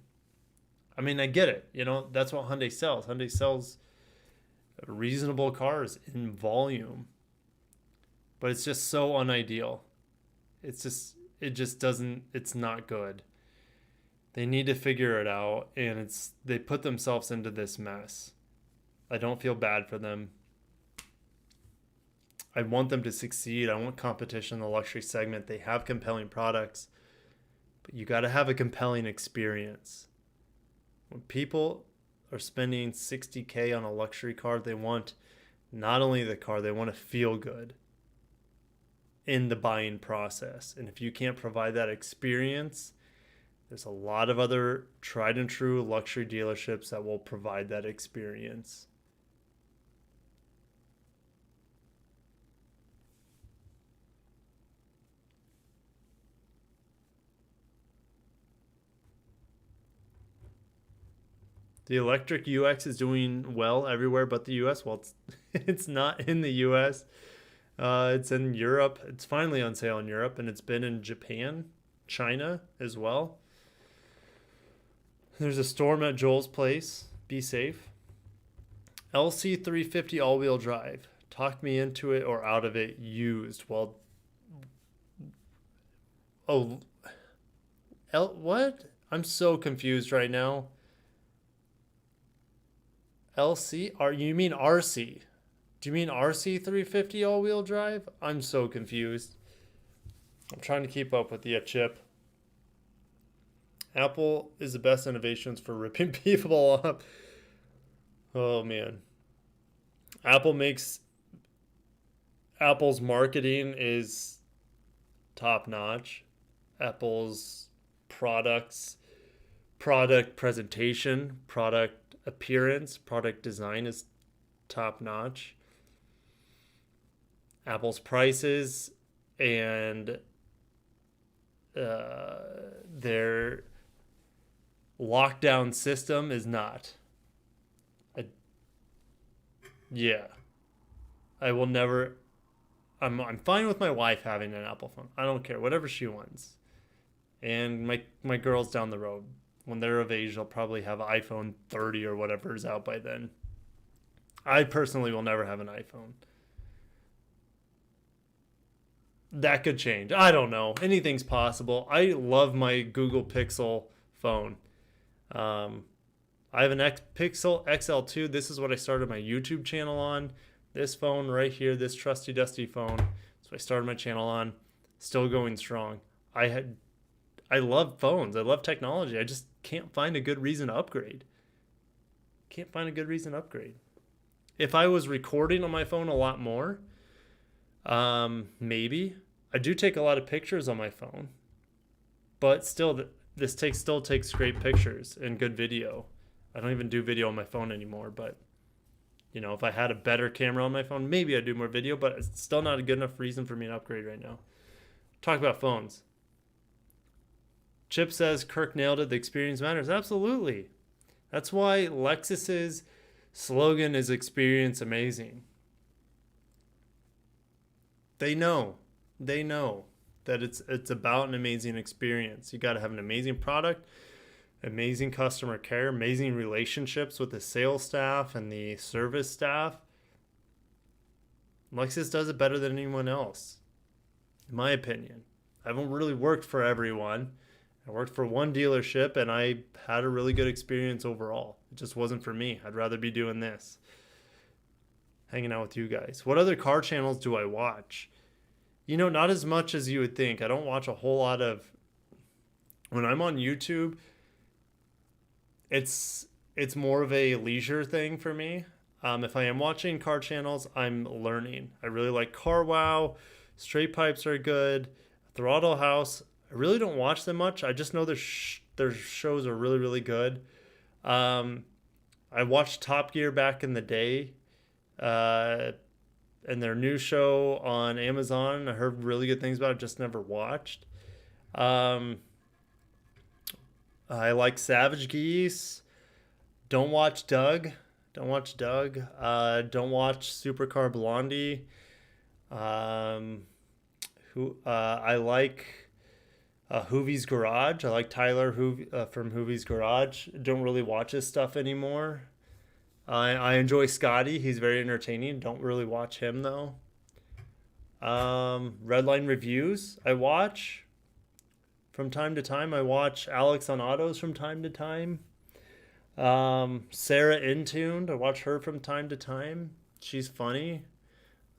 I mean, I get it. You know, that's what Hyundai sells. Hyundai sells reasonable cars in volume, but it's just so unideal. It just doesn't, it's not good. They need to figure it out, and they put themselves into this mess. I don't feel bad for them. I want them to succeed. I want competition in the luxury segment. They have compelling products, but you got to have a compelling experience. When people are spending $60,000 on a luxury car, they want not only the car, they want to feel good in the buying process. And if you can't provide that experience, there's a lot of other tried and true luxury dealerships that will provide that experience. The electric UX is doing well everywhere but the US. Well, it's not in the US. It's in Europe. It's finally on sale in Europe, and it's been in Japan, China as well. There's a storm at Joel's place. Be safe. LC350 all-wheel drive. Talk me into it or out of it used. Well, what? I'm so confused right now. LC? You mean RC? Do you mean RC 350 all-wheel drive? I'm so confused. I'm trying to keep up with the chip. Apple is the best innovations for ripping people up. Oh, man. Apple's marketing is top-notch. Apple's product presentation, product appearance, product design is top-notch. Apple's prices and their lockdown system is not. I will never. I'm fine with my wife having an Apple phone. I don't care, whatever she wants. And my girls down the road, when they're of age, they'll probably have iPhone 30 or whatever is out by then. I personally will never have an iPhone. That could change. I don't know. Anything's possible. I love my Google Pixel phone. I have an Pixel XL2. This is what I started my YouTube channel on. This phone right here, this trusty dusty phone. So I started my channel on. Still going strong. I love phones. I love technology. I just can't find a good reason to upgrade. If I was recording on my phone a lot more, maybe. I do take a lot of pictures on my phone, but still, this still takes great pictures and good video. I don't even do video on my phone anymore, but you know, if I had a better camera on my phone, maybe I'd do more video, but it's still not a good enough reason for me to upgrade right now. Talk about phones. Chip says Kirk nailed it. The experience matters. Absolutely. That's why Lexus's slogan is experience amazing. They know that it's about an amazing experience. You got to have an amazing product, amazing customer care, amazing relationships with the sales staff and the service staff. Lexus does it better than anyone else, in my opinion. I haven't really worked for everyone. I worked for one dealership and I had a really good experience overall. It just wasn't for me. I'd rather be doing this, hanging out with you guys. What other car channels do I watch? You know, not as much as you would think. I don't watch a whole lot of... When I'm on YouTube, it's more of a leisure thing for me. If I am watching car channels, I'm learning. I really like Car Wow. Straight Pipes are good. Throttle House, I really don't watch them much. I just know their shows are really, really good. Um, I watched Top Gear back in the day, uh, and their new show on Amazon. I heard really good things about it, just never watched. Um, I like Savage Geese. Don't watch Doug. Don't watch Doug. Don't watch Supercar Blondie. Um, I like Hoovie's Garage. I like Tyler from Hoovie's Garage. Don't really watch his stuff anymore. I enjoy Scotty. He's very entertaining. Don't really watch him though. Redline Reviews. I watch from time to time. I watch Alex on Autos from time to time. Sarah Intuned. I watch her from time to time. She's funny.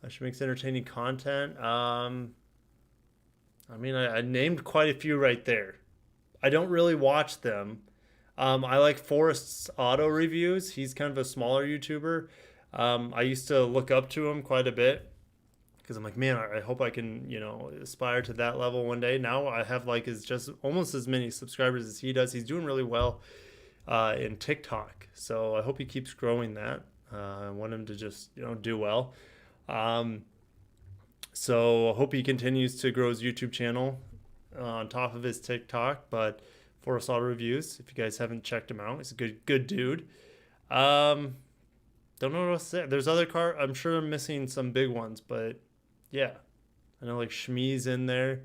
She makes entertaining content. I named quite a few right there. I don't really watch them. I like Forrest's auto reviews. He's kind of a smaller YouTuber. I used to look up to him quite a bit because I'm like, man, I hope I can, aspire to that level one day. Now I have just almost as many subscribers as he does. He's doing really well in TikTok. So I hope he keeps growing that. I want him to just, do well. So I hope he continues to grow his YouTube channel on top of his TikTok. But Forest Auto Reviews, if you guys haven't checked him out, he's a good dude. Don't know what else to say. There's other I'm sure I'm missing some big ones, but yeah, I know like Shmee's in there.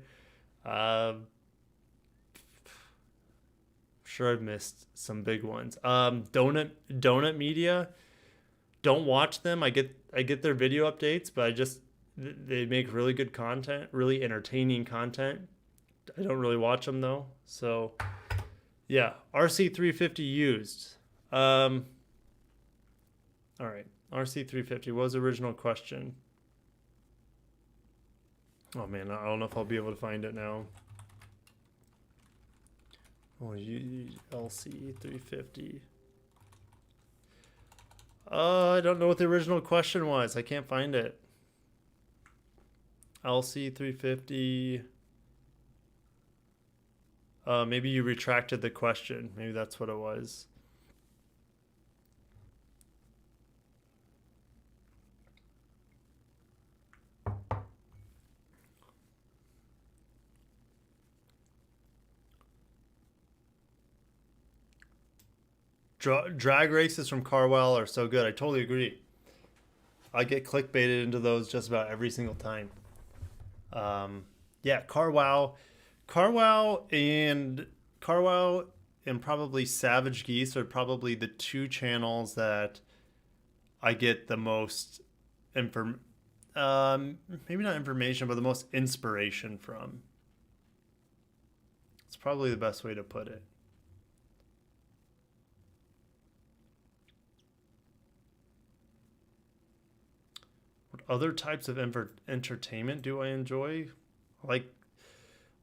Sure I've missed some big ones. Donut Media. Don't watch them. I get their video updates, but they make really good content, really entertaining content. I don't really watch them though. So yeah, RC350 used. All right, RC350. What was the original question? Oh man, I don't know if I'll be able to find it now. Oh, LC350. I don't know what the original question was. I can't find it. LC350. Maybe you retracted the question. Maybe that's what it was. Drag races from Carwell are so good. I totally agree. I get clickbaited into those just about every single time. Yeah, Carwow and probably Savage Geese are probably the two channels that I get the most maybe not information, but the most inspiration from. It's probably the best way to put it. What other types of entertainment do I enjoy? Like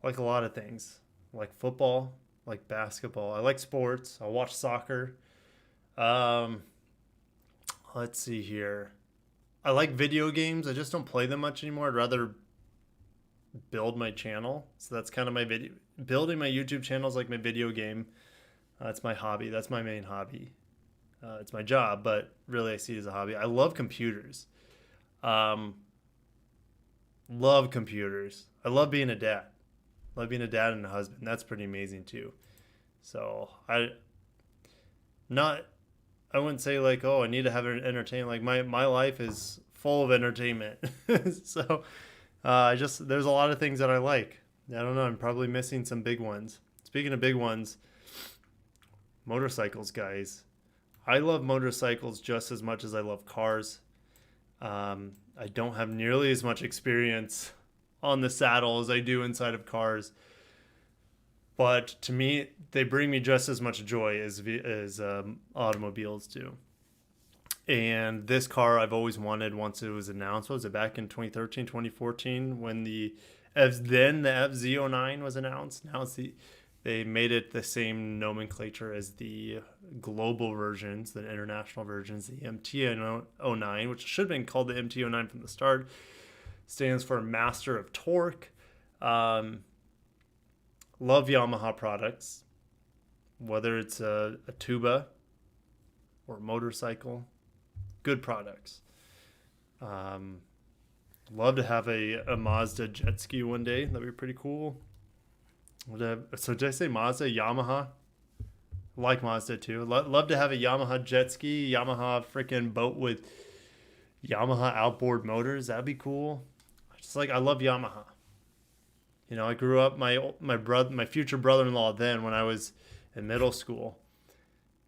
a lot of things. I like football, I like basketball. I like sports. I'll watch soccer. Let's see here. I like video games. I just don't play them much anymore. I'd rather build my channel. So that's kind of my video. Building my YouTube channel is like my video game. That's my hobby. That's my main hobby. It's my job, but really I see it as a hobby. I love computers. Love computers. I love being a dad. Love being a dad and a husband. That's pretty amazing too. So I wouldn't say like, oh, I need to have an entertainment. Like my life is full of entertainment. So there's a lot of things that I like. I don't know. I'm probably missing some big ones. Speaking of big ones, motorcycles, guys. I love motorcycles just as much as I love cars. I don't have nearly as much experience on the saddle as I do inside of cars. But to me, they bring me just as much joy as automobiles do. And this car I've always wanted once it was announced. What was it, back in 2013, 2014 when the FZ09 was announced? Now they made it the same nomenclature as the global versions, the international versions, the MT09, which should have been called the MT09 from the start. Stands for Master of Torque. love Yamaha products, whether it's a tuba or a motorcycle. Good products. Love to have a Mazda jet ski one day. That'd be pretty cool. So did I say Mazda? Yamaha? I like Mazda too. Love to have a Yamaha jet ski, Yamaha freaking boat with Yamaha outboard motors. That'd be cool. I love Yamaha. You know, I grew up, my future brother-in-law then, when I was in middle school,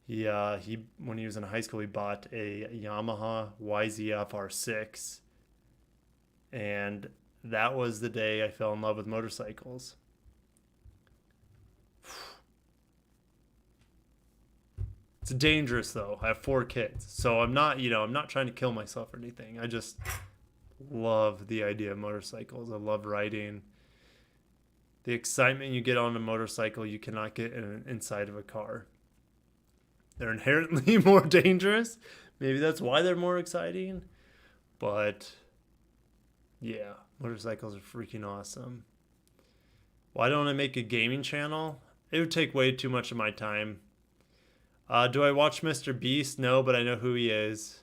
he when he was in high school, he bought a Yamaha YZF R6, and that was the day I fell in love with motorcycles. It's dangerous though. I have 4 kids, so I'm not trying to kill myself or anything. I just love the idea of motorcycles. I love riding. The excitement you get on a motorcycle, you cannot get inside of a car. They're inherently more dangerous. Maybe that's why they're more exciting. But yeah, motorcycles are freaking awesome. Why don't I make a gaming channel? It would take way too much of my time. Do I watch Mr. Beast? No, but I know who he is.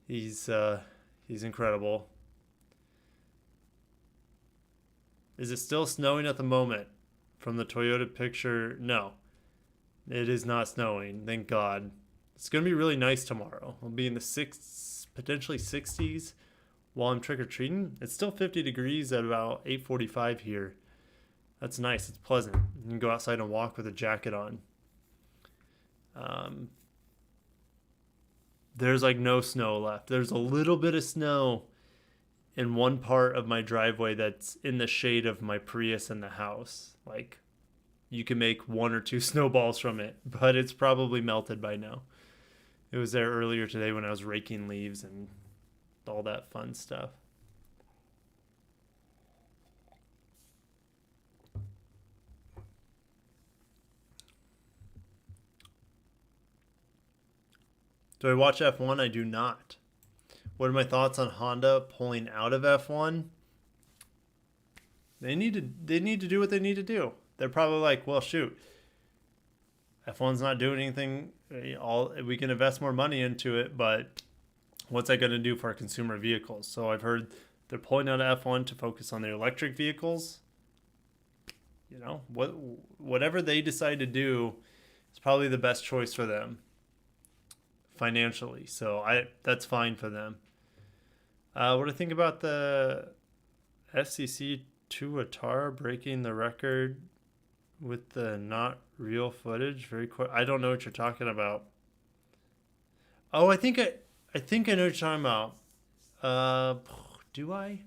He's incredible. Is it still snowing at the moment? From the Toyota picture, no. It is not snowing, thank God. It's going to be really nice tomorrow. It'll be in the potentially 60s while I'm trick-or-treating. It's still 50 degrees at about 8:45 here. That's nice. It's pleasant. You can go outside and walk with a jacket on. There's like no snow left. There's a little bit of snow in one part of my driveway that's in the shade of my Prius in the house. Like, you can make 1 or 2 snowballs from it, but it's probably melted by now. It was there earlier today when I was raking leaves and all that fun stuff. Do I watch F1? I do not. What are my thoughts on Honda pulling out of F1? They need to do what they need to do. They're probably like, well, shoot, F1's not doing anything. We can invest more money into it, but what's that going to do for our consumer vehicles? So I've heard they're pulling out of F1 to focus on their electric vehicles. You know, whatever they decide to do is probably the best choice for them financially. So that's fine for them. What do I think about the FCC Tuatara breaking the record with the not real footage? Very quick. I don't know what you're talking about. Oh, I think I know what you're talking about. Do I?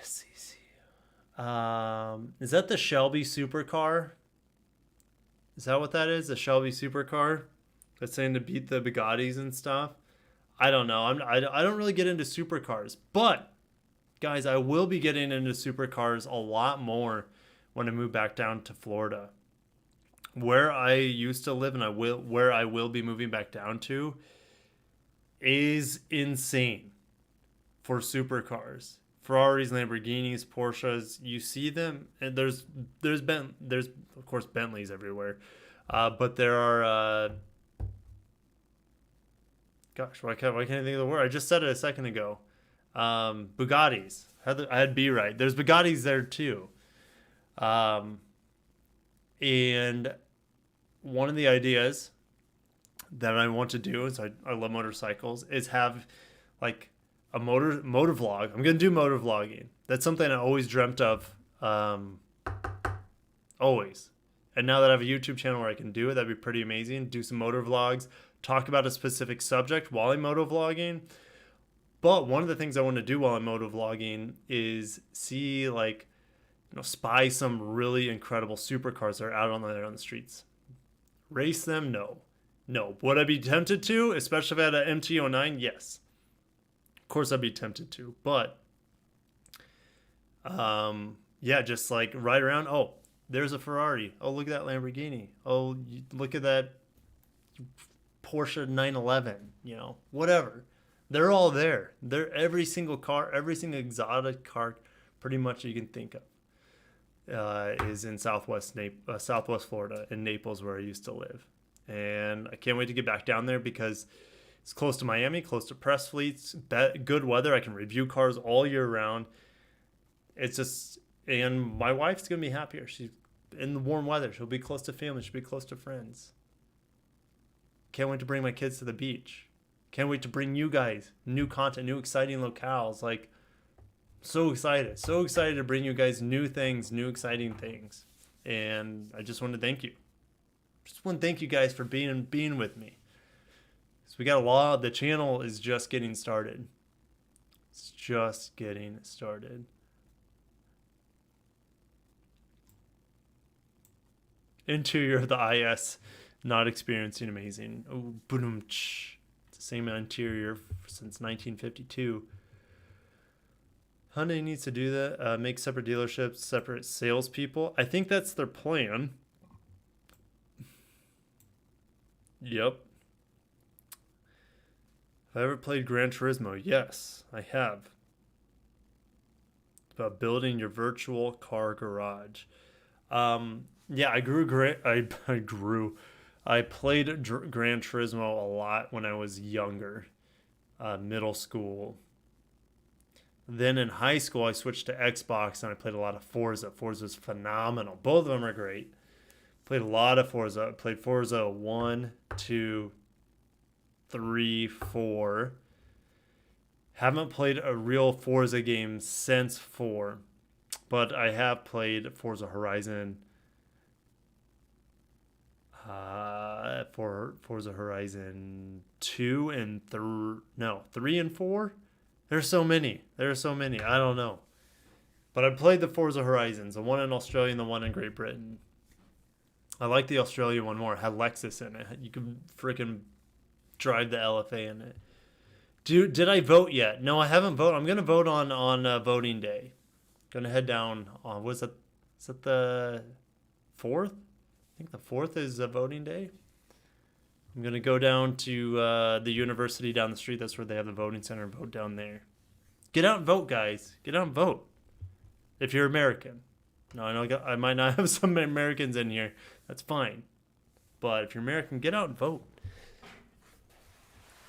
FCC. Is that the Shelby supercar? Is that what that is? The Shelby supercar that's saying to beat the Bugattis and stuff? I don't know. I don't really get into supercars, but guys, I will be getting into supercars a lot more when I move back down to Florida. Where I used to live and where I will be moving back down to is insane for supercars. Ferraris, Lamborghinis, Porsches, you see them, and there's of course Bentleys everywhere. But there are gosh, why can't I think of the word? I just said it a second ago. Bugattis. I had B right. There's Bugattis there too. And one of the ideas that I want to do is I love motorcycles is have like a motor vlog. I'm gonna do motor vlogging. That's something I always dreamt of. Always. And now that I have a YouTube channel where I can do it, that'd be pretty amazing. Do some motor vlogs. Talk about a specific subject while I'm moto vlogging. But one of the things I want to do while I'm moto vlogging is see, spy some really incredible supercars that are out on the streets. Race them? No. Would I be tempted to? Especially if I had an MT-09? Yes. Of course I'd be tempted to. But, just like ride around. Oh, there's a Ferrari. Oh, look at that Lamborghini. Oh, look at that Porsche 911, whatever. They're all there. They're every single car, every single exotic car pretty much you can think of. is in Southwest Florida, in Naples, where I used to live. And I can't wait to get back down there because it's close to Miami, close to press fleets, good weather. I can review cars all year round. It's just, and my wife's going to be happier. She's in the warm weather. She'll be close to family. She'll be close to friends. Can't wait to bring my kids to the beach. Can't wait to bring you guys new content, new exciting locales. Like, so excited to bring you guys new things, new exciting things. And I just want to thank you. Just want to thank you guys for being with me. So we got a lot. The channel is just getting started. It's just getting started. Interior of the IS, not experiencing amazing. Oh, boom. It's the same interior since 1952. Hyundai needs to do that. Make separate dealerships, separate salespeople. I think that's their plan. Yep. Have I ever played Gran Turismo? Yes, I have. It's about building your virtual car garage. Yeah, I played Gran Turismo a lot when I was younger, middle school. Then in high school, I switched to Xbox and I played a lot of Forza. Forza's phenomenal. Both of them are great. Played a lot of Forza. Played Forza 1, 2, 3, 4. Haven't played a real Forza game since 4. But I have played Forza Horizon. For Forza Horizon 2 and 3 and 4. There's so many. I don't know. But I played the Forza Horizons, the one in Australia and the one in Great Britain. I like the Australia one more. It had Lexus in it. You could freaking drive the LFA in it. Did I vote yet? No, I haven't voted. I'm going to vote on voting day. Going to head down on, is that the 4th? I think the 4th is voting day. I'm going to go down to the university down the street. That's where they have the voting center, and vote down there. Get out and vote, guys. Get out and vote. If you're American. No, I might not have some Americans in here. That's fine. But if you're American, get out and vote.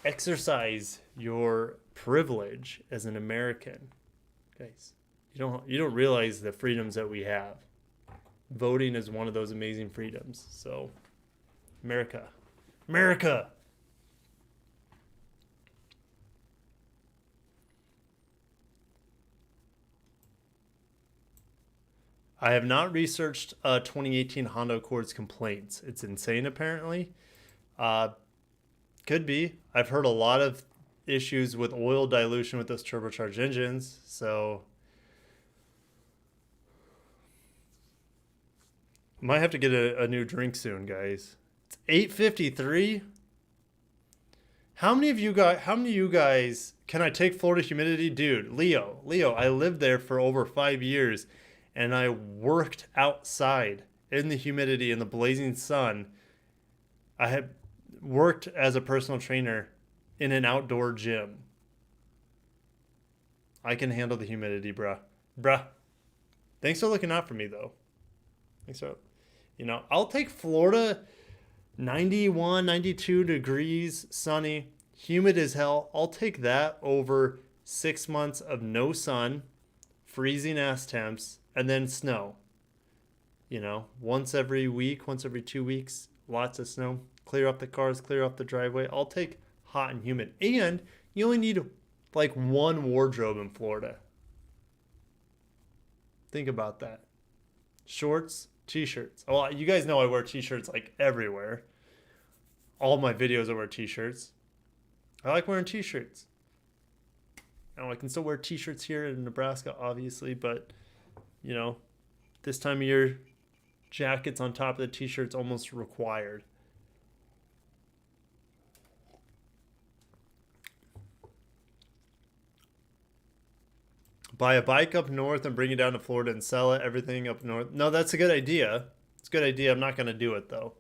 Exercise your privilege as an American. Guys, you don't realize the freedoms that we have. Voting is one of those amazing freedoms. So, America. I have not researched 2018 Honda Accord's complaints. It's insane, apparently. Could be. I've heard a lot of issues with oil dilution with those turbocharged engines. So, might have to get a new drink soon, guys. It's 8:53. How many of you guys can I take Florida humidity? Dude, Leo, I lived there for over 5 years and I worked outside in the humidity in the blazing sun. I had worked as a personal trainer in an outdoor gym. I can handle the humidity, bruh. Thanks for looking out for me, though. Thanks for, I'll take Florida 91, 92 degrees, sunny, humid as hell. I'll take that over 6 months of no sun, freezing ass temps, and then snow. Once every week, once every 2 weeks, lots of snow. Clear up the cars, clear up the driveway. I'll take hot and humid. And you only need like one wardrobe in Florida. Think about that. Shorts, t-shirts. Well, you guys know I wear t-shirts like everywhere. All my videos I wear t-shirts. I like wearing t-shirts. I can still wear t-shirts here in Nebraska, obviously, but this time of year, jackets on top of the t-shirts almost required. Buy a bike up north and bring it down to Florida and sell it, everything up north. No, that's a good idea. It's a good idea. I'm not going to do it, though.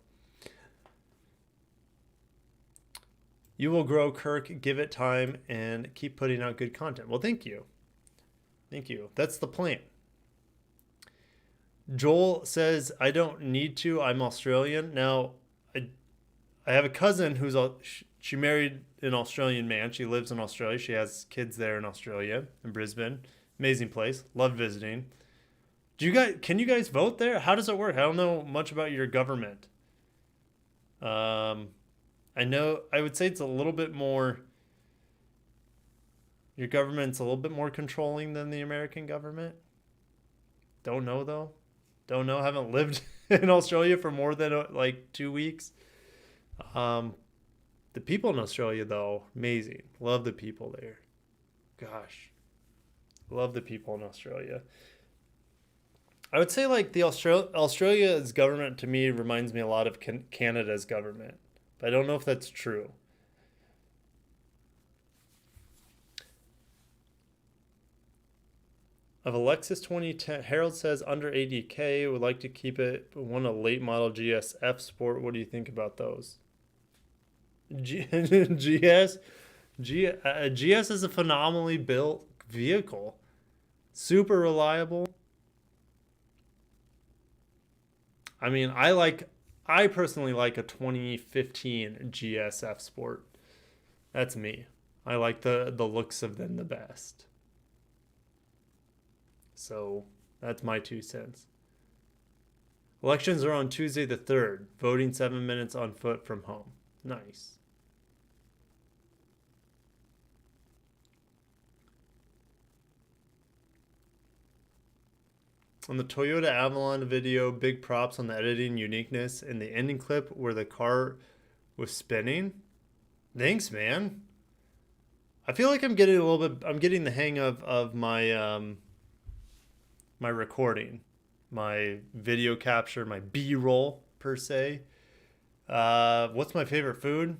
You will grow, Kirk. Give it time and keep putting out good content. Well, thank you. Thank you. That's the plan. Joel says, I don't need to. I'm Australian. Now, I have a cousin she married an Australian man. She lives in Australia. She has kids there in Australia, in Brisbane. Amazing place. Love visiting. Can you guys vote there? How does it work? I don't know much about your government. I would say it's a little bit more, your government's a little bit more controlling than the American government. Don't know though. Don't know. Haven't lived in Australia for more than like 2 weeks. The people in Australia though, amazing. Love the people there. Gosh, love the people in Australia. I would say like the Australia's government to me reminds me a lot of Canada's government, but I don't know if that's true. Of a Lexus 2010, Harold says under 80K, would like to keep it, but want a late model GS F Sport. What do you think about those? GS is a phenomenally built vehicle, super reliable. I mean, I personally like a 2015 GS F Sport. That's me. I like the looks of them the best. So that's my 2 cents. Elections are on Tuesday the 3rd. Voting 7 minutes on foot from home. Nice. On the Toyota Avalon video, big props on the editing uniqueness in the ending clip where the car was spinning. Thanks, man. I feel like I'm getting the hang of my my recording, my video capture, my B-roll per se. What's my favorite food?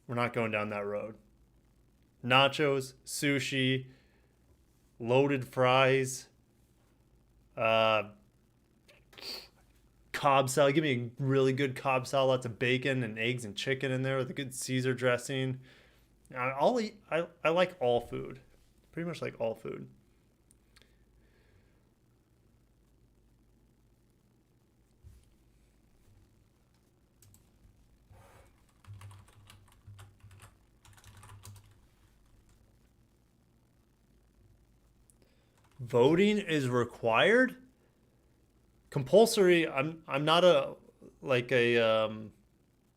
We're not going down that road. Nachos, sushi, loaded fries, Cobb salad. Give me a really good Cobb salad, lots of bacon and eggs and chicken in there with a good Caesar dressing. I like all food. Pretty much like all food. Voting is required? Compulsory, I'm not a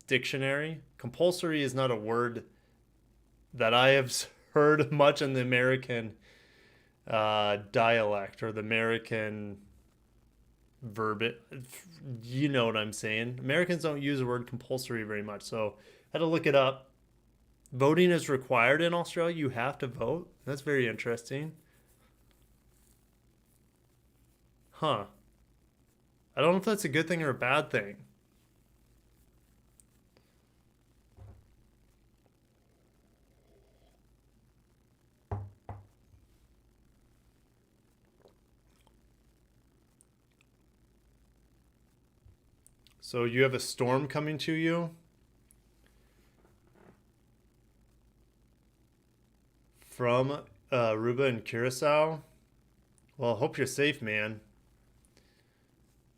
dictionary. Compulsory is not a word that I have heard much in the American dialect or the American verb. You know what I'm saying. Americans don't use the word compulsory very much, so I had to look it up. Voting is required in Australia. You have to vote. That's very interesting. Huh. I don't know if that's a good thing or a bad thing. So you have a storm coming to you? From Aruba and Curacao? Well, I hope you're safe, man.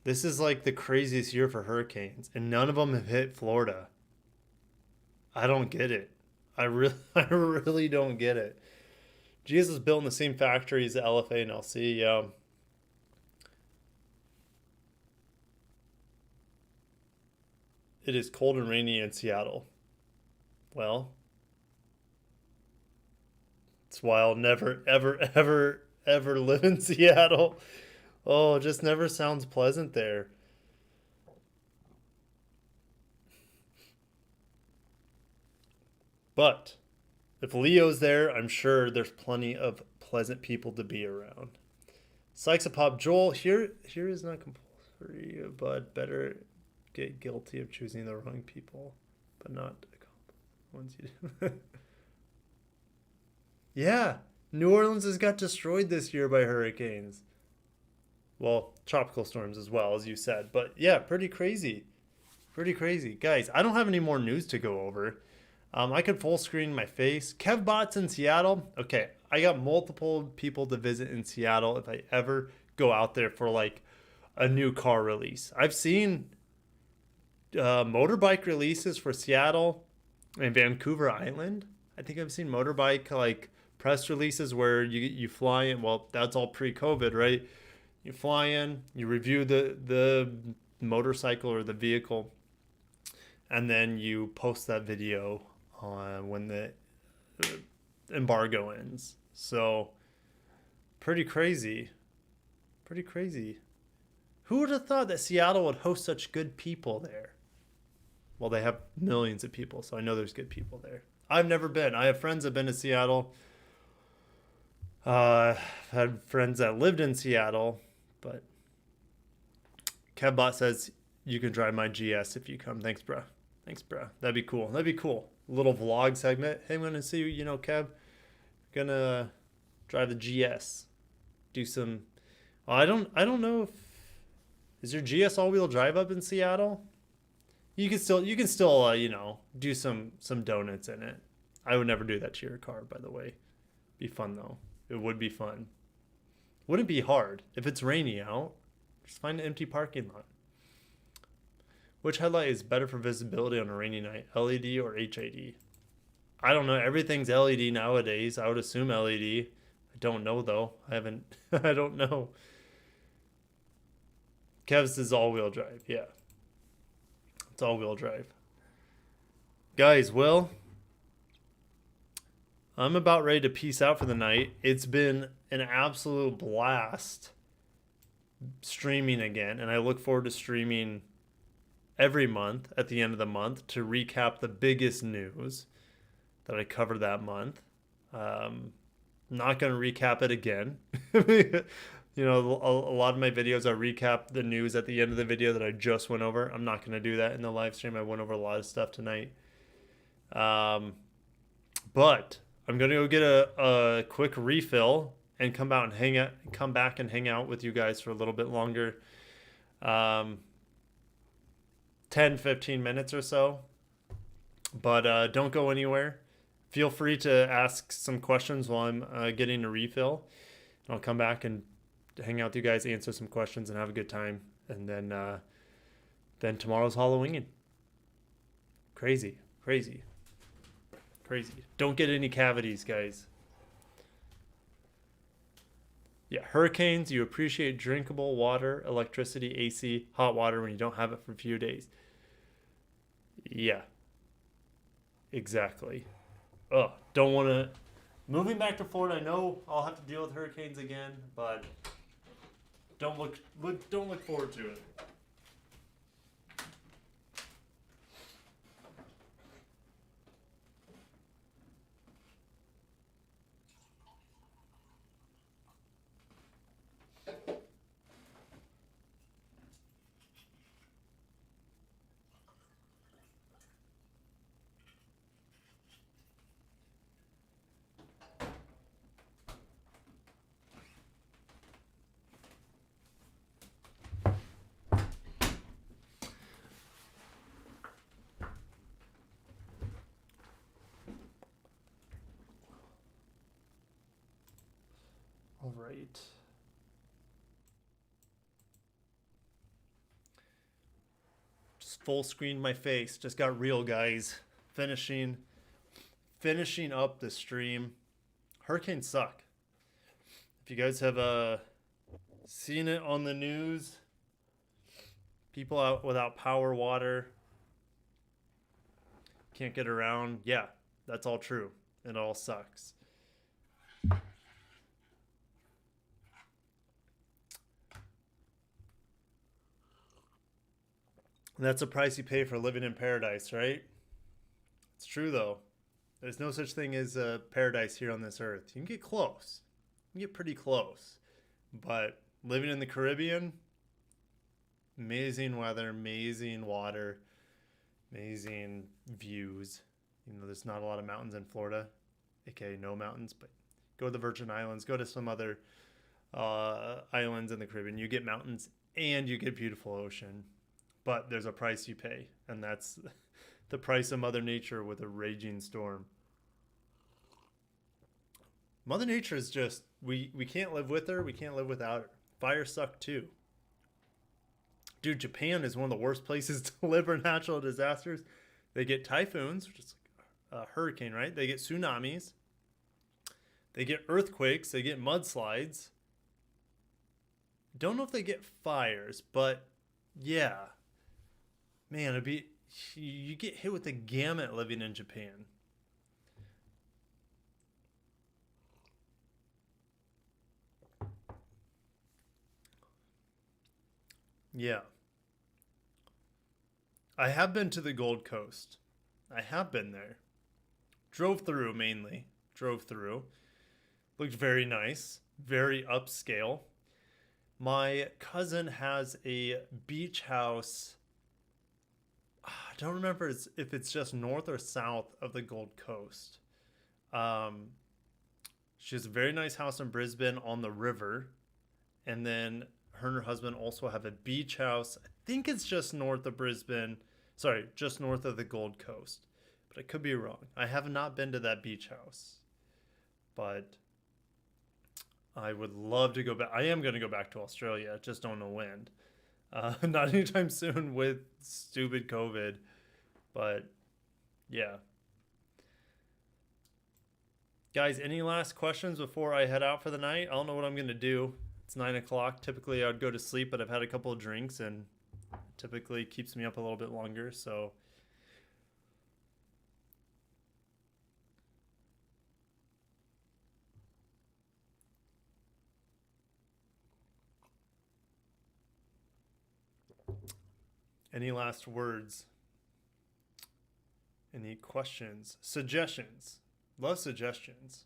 This is like the craziest year for hurricanes, and none of them have hit Florida. I don't get it. I really don't get it. GS is built in the same factory as the LFA and LC. Yeah. It is cold and rainy in Seattle. Well, that's why I'll never, ever, ever, ever live in Seattle. Oh, it just never sounds pleasant there. But if Leo's there, I'm sure there's plenty of pleasant people to be around. Sykesapop Joel, here is not compulsory, but better get guilty of choosing the wrong people, but not ones you do. Yeah, New Orleans has got destroyed this year by hurricanes. Well, tropical storms as well, as you said. But yeah, pretty crazy. Pretty crazy. Guys, I don't have any more news to go over. I could full screen my face. KevBot's in Seattle. Okay, I got multiple people to visit in Seattle if I ever go out there for like a new car release. I've seen motorbike releases for Seattle and Vancouver Island. I think I've seen motorbike like press releases where you fly in. Well, that's all pre-COVID, right? You fly in, you review the motorcycle or the vehicle, and then you post that video on when the embargo ends. So pretty crazy. Pretty crazy. Who would have thought that Seattle would host such good people there? Well, they have millions of people, so I know there's good people there. I've never been. I have friends that have been to Seattle. I've had friends that lived in Seattle, but Kevbot says you can drive my GS if you come. Thanks, bro. Thanks, bro. That'd be cool. That'd be cool. A little vlog segment. Hey, I'm gonna see you. Kev, gonna drive the GS. Do some. Well, I don't know if is your GS all-wheel drive up in Seattle. You can still do some donuts in it. I would never do that to your car, by the way. Be fun though. It would be fun. Wouldn't be hard if it's rainy out. Just find an empty parking lot. Which headlight is better for visibility on a rainy night, LED or HID? I don't know. Everything's LED nowadays. I would assume LED. I don't know though. I don't know. Kev's is all-wheel drive. Yeah. It's all-wheel drive. Guys, well, I'm about ready to peace out for the night. It's been an absolute blast streaming again, and I look forward to streaming every month at the end of the month to recap the biggest news that I covered that month. Not going to recap it again. A lot of my videos, I recap the news at the end of the video that I just went over. I'm not going to do that in the live stream. I went over a lot of stuff tonight. But I'm going to go get a quick refill and come back and hang out with you guys for a little bit longer. 10-15 minutes or so, but don't go anywhere. Feel free to ask some questions while I'm getting a refill, and I'll come back and hang out with you guys, answer some questions, and have a good time. And then tomorrow's Halloween. Crazy. Don't get any cavities, guys. Yeah, hurricanes, you appreciate drinkable water, electricity, AC, hot water when you don't have it for a few days. Yeah, exactly. Don't want to. Moving back to Florida, I know I'll have to deal with hurricanes again, but don't look forward to it. All right. Just full screen my face. Just got real, guys. Finishing up the stream. Hurricanes suck. If you guys have seen it on the news, people out without power, water, can't get around. Yeah, that's all true. It all sucks. And that's the price you pay for living in paradise, right? It's true, though. There's no such thing as a paradise here on this earth. You can get close. You can get pretty close. But living in the Caribbean, amazing weather, amazing water, amazing views. There's not a lot of mountains in Florida, aka no mountains, but go to the Virgin Islands, go to some other islands in the Caribbean. You get mountains and you get beautiful ocean. But there's a price you pay, and that's the price of Mother Nature with a raging storm. Mother Nature is just, we can't live with her, we can't live without her. Fires suck too. Dude, Japan is one of the worst places to live for natural disasters. They get typhoons, which is like a hurricane, right? They get tsunamis. They get earthquakes. They get mudslides. Don't know if they get fires, but yeah. Man, it'd be, you get hit with the gamut living in Japan. Yeah. I have been to the Gold Coast. I have been there. Drove through mainly. Drove through. Looked very nice. Very upscale. My cousin has a beach house. I don't remember if it's just north or south of the Gold Coast. She has a very nice house in Brisbane on the river. And then her and her husband also have a beach house. I think it's just north of Brisbane. Sorry, just north of the Gold Coast. But I could be wrong. I have not been to that beach house. But I would love to go back. I am going to go back to Australia. Just don't know when. Not anytime soon with stupid COVID. But yeah. Guys, any last questions before I head out for the night? I don't know what I'm going to do. It's 9 o'clock. Typically, I'd go to sleep, but I've had a couple of drinks and typically keeps me up a little bit longer. So any last words? Any questions? Suggestions? Love suggestions.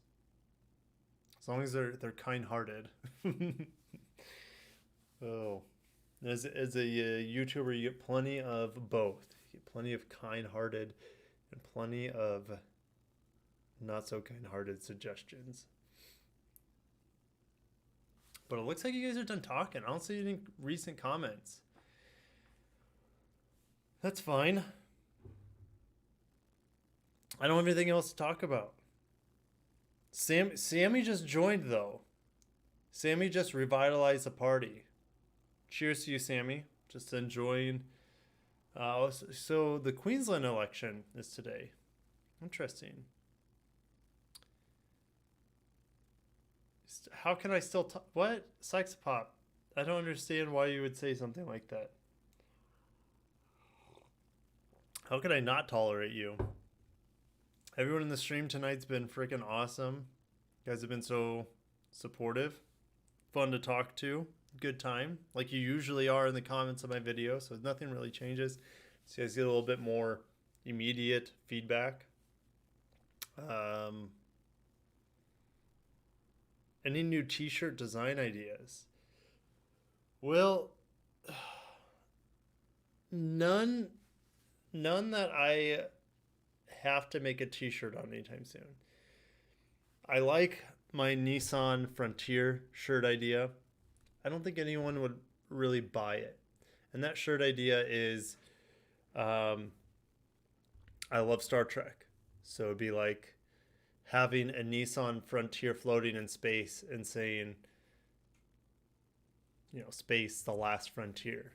As long as they're kind-hearted. Oh. As a YouTuber, you get plenty of both. You get plenty of kind-hearted and plenty of not so kind-hearted suggestions. But it looks like you guys are done talking. I don't see any recent comments. That's fine. I don't have anything else to talk about. Sammy just joined, though. Sammy just revitalized the party. Cheers to you, Sammy. Just enjoying. So the Queensland election is today. Interesting. How can I still talk? What? Sykes Pop. I don't understand why you would say something like that. How could I not tolerate you? Everyone in the stream tonight's been freaking awesome. You guys have been so supportive. Fun to talk to. Good time. Like you usually are in the comments of my video. So nothing really changes. So you guys get a little bit more immediate feedback. Any new t-shirt design ideas? Well, none that I have to make a t-shirt on anytime soon. I like my Nissan Frontier shirt idea. I don't think anyone would really buy it. And that shirt idea is I love Star Trek. So it'd be like having a Nissan Frontier floating in space and saying, you know, space, the last frontier.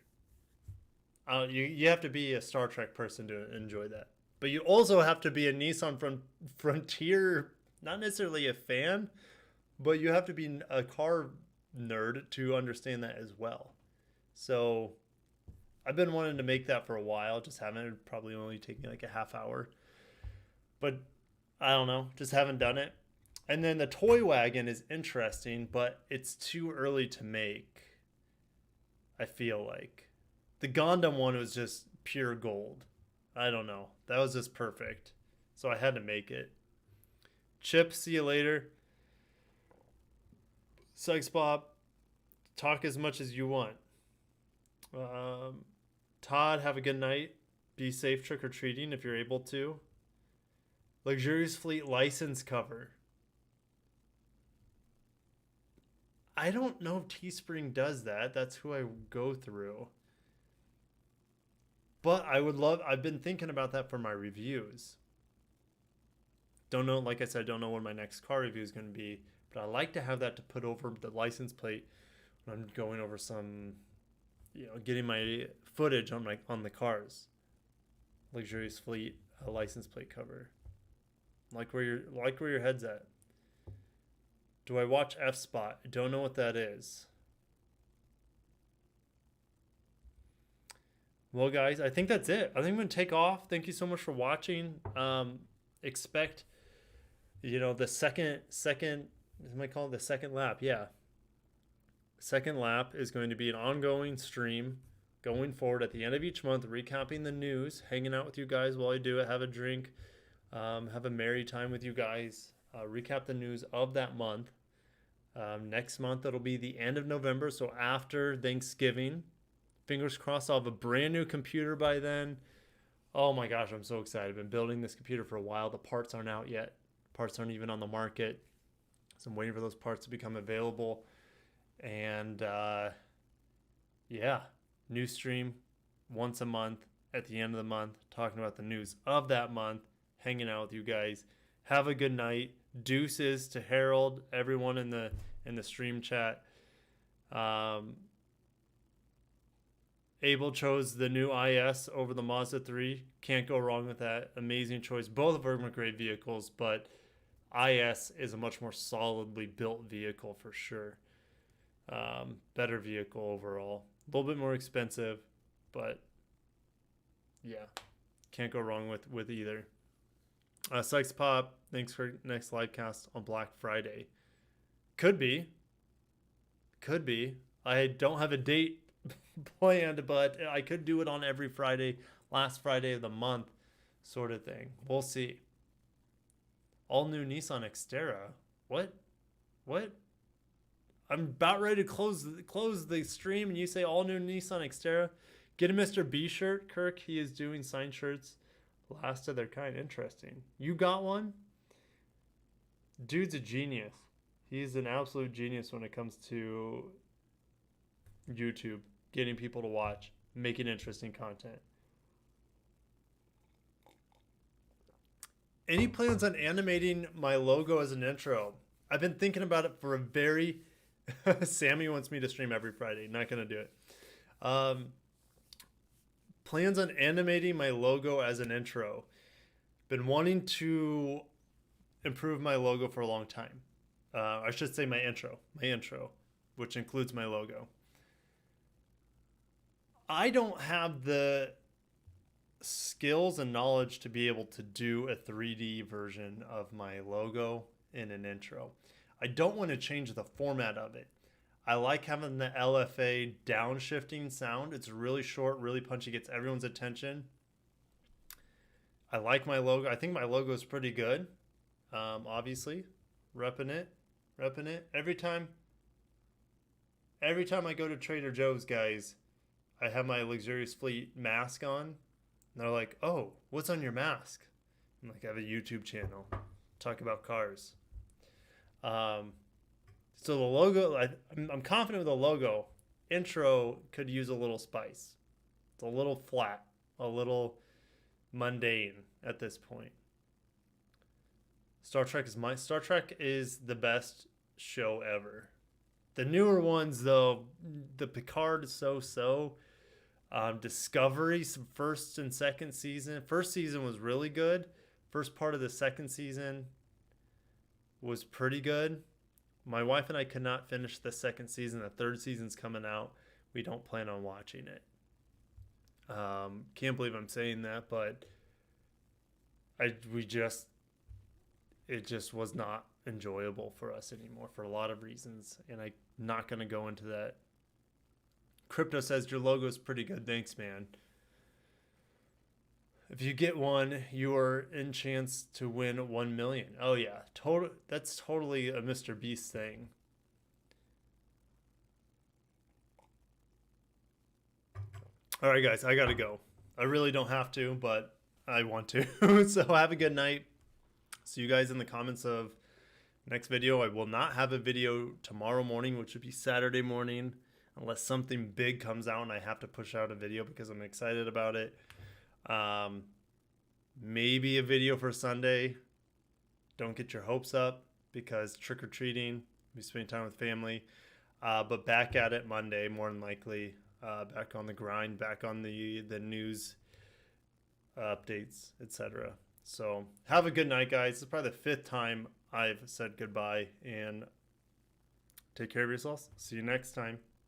You have to be a Star Trek person to enjoy that. But you also have to be a Nissan Frontier, not necessarily a fan, but you have to be a car nerd to understand that as well. So I've been wanting to make that for a while, just haven't. It'd probably only take me like a half hour. But I don't know, just haven't done it. And then the toy wagon is interesting, but it's too early to make, I feel like. The Gundam one was just pure gold. I don't know. That was just perfect. So I had to make it. Chip, see you later. Sykes Bob, talk as much as you want. Todd, have a good night. Be safe trick-or-treating if you're able to. Luxurious Fleet license cover. I don't know if Teespring does that. That's who I go through. But I would love, I've been thinking about that for my reviews. Don't know, like I said, I don't know when my next car review is going to be. But I like to have that to put over the license plate when I'm going over some getting my footage on the cars. Lexurious Fleet license plate cover. Like where your head's at. Do I watch F Spot? I don't know what that is. Well, guys, I think that's it. I think I'm gonna take off. Thank you so much for watching. Expect, the second. What am I calling the second lap? Yeah. Second lap is going to be an ongoing stream going forward at the end of each month, recapping the news, hanging out with you guys while I do it, have a drink, have a merry time with you guys, recap the news of that month. Next month, it'll be the end of November, so after Thanksgiving. Fingers crossed I'll have a brand new computer by then. Oh my gosh, I'm so excited. I've been building this computer for a while. The parts aren't out yet. Parts aren't even on the market. So I'm waiting for those parts to become available. And yeah, new stream once a month at the end of the month, talking about the news of that month, hanging out with you guys. Have a good night. Deuces to Harold, everyone in the stream chat. Abel chose the new IS over the Mazda 3. Can't go wrong with that. Amazing choice. Both of them are great vehicles, but IS is a much more solidly built vehicle for sure. Better vehicle overall. A little bit more expensive, but yeah, can't go wrong with either. Sykes Pop, thanks for next live cast on Black Friday. Could be. I don't have a date planned, but I could do it on every Friday, last Friday of the month, sort of thing. We'll see. All new Nissan Xterra. What? I'm about ready to close the stream, and you say all new Nissan Xterra. Get a Mr. B shirt, Kirk. He is doing signed shirts. Last of their kind. Interesting. You got one? Dude's a genius. He's an absolute genius when it comes to YouTube. Getting people to watch. Making interesting content. Any plans on animating my logo as an intro? I've been thinking about it for a very... Sammy wants me to stream every Friday. Not going to do it. Plans on animating my logo as an intro. Been wanting to improve my logo for a long time. I should say my intro, which includes my logo. I don't have the skills and knowledge to be able to do a 3D version of my logo in an intro. I don't want to change the format of it. I like having the LFA downshifting sound. It's really short, really punchy, gets everyone's attention. I like my logo. I think my logo is pretty good. Obviously, repping it. Every time I go to Trader Joe's, guys, I have my Lexurious Fleet mask on. And they're like, "Oh, what's on your mask?" I'm like, "I have a YouTube channel. Talk about cars." So the logo, I'm confident with the logo. Intro could use a little spice. It's a little flat, a little mundane at this point. Star Trek is the best show ever. The newer ones, though, the Picard is so. Discovery, some first and second season. First season was really good. First part of the second season was pretty good. My wife and I could not finish the second season. The third season's coming out. We don't plan on watching it. Can't believe I'm saying that, but it just was not enjoyable for us anymore for a lot of reasons, and I'm not going to go into that. Crypto says your logo is pretty good. Thanks, man. If you get one, you are in chance to win 1 million. Oh yeah, that's totally a Mr. Beast thing. All right, guys, I gotta go. I really don't have to, but I want to. So have a good night. See you guys in the comments of next video. I will not have a video tomorrow morning, which would be Saturday morning, unless something big comes out and I have to push out a video because I'm excited about it. Maybe a video for Sunday. Don't get your hopes up because trick-or-treating, we spend time with family. But back at it Monday, more than likely. back on the grind, back on the news updates, etc. So have a good night, guys. This is probably the 5th time I've said goodbye, and take care of yourselves. See you next time.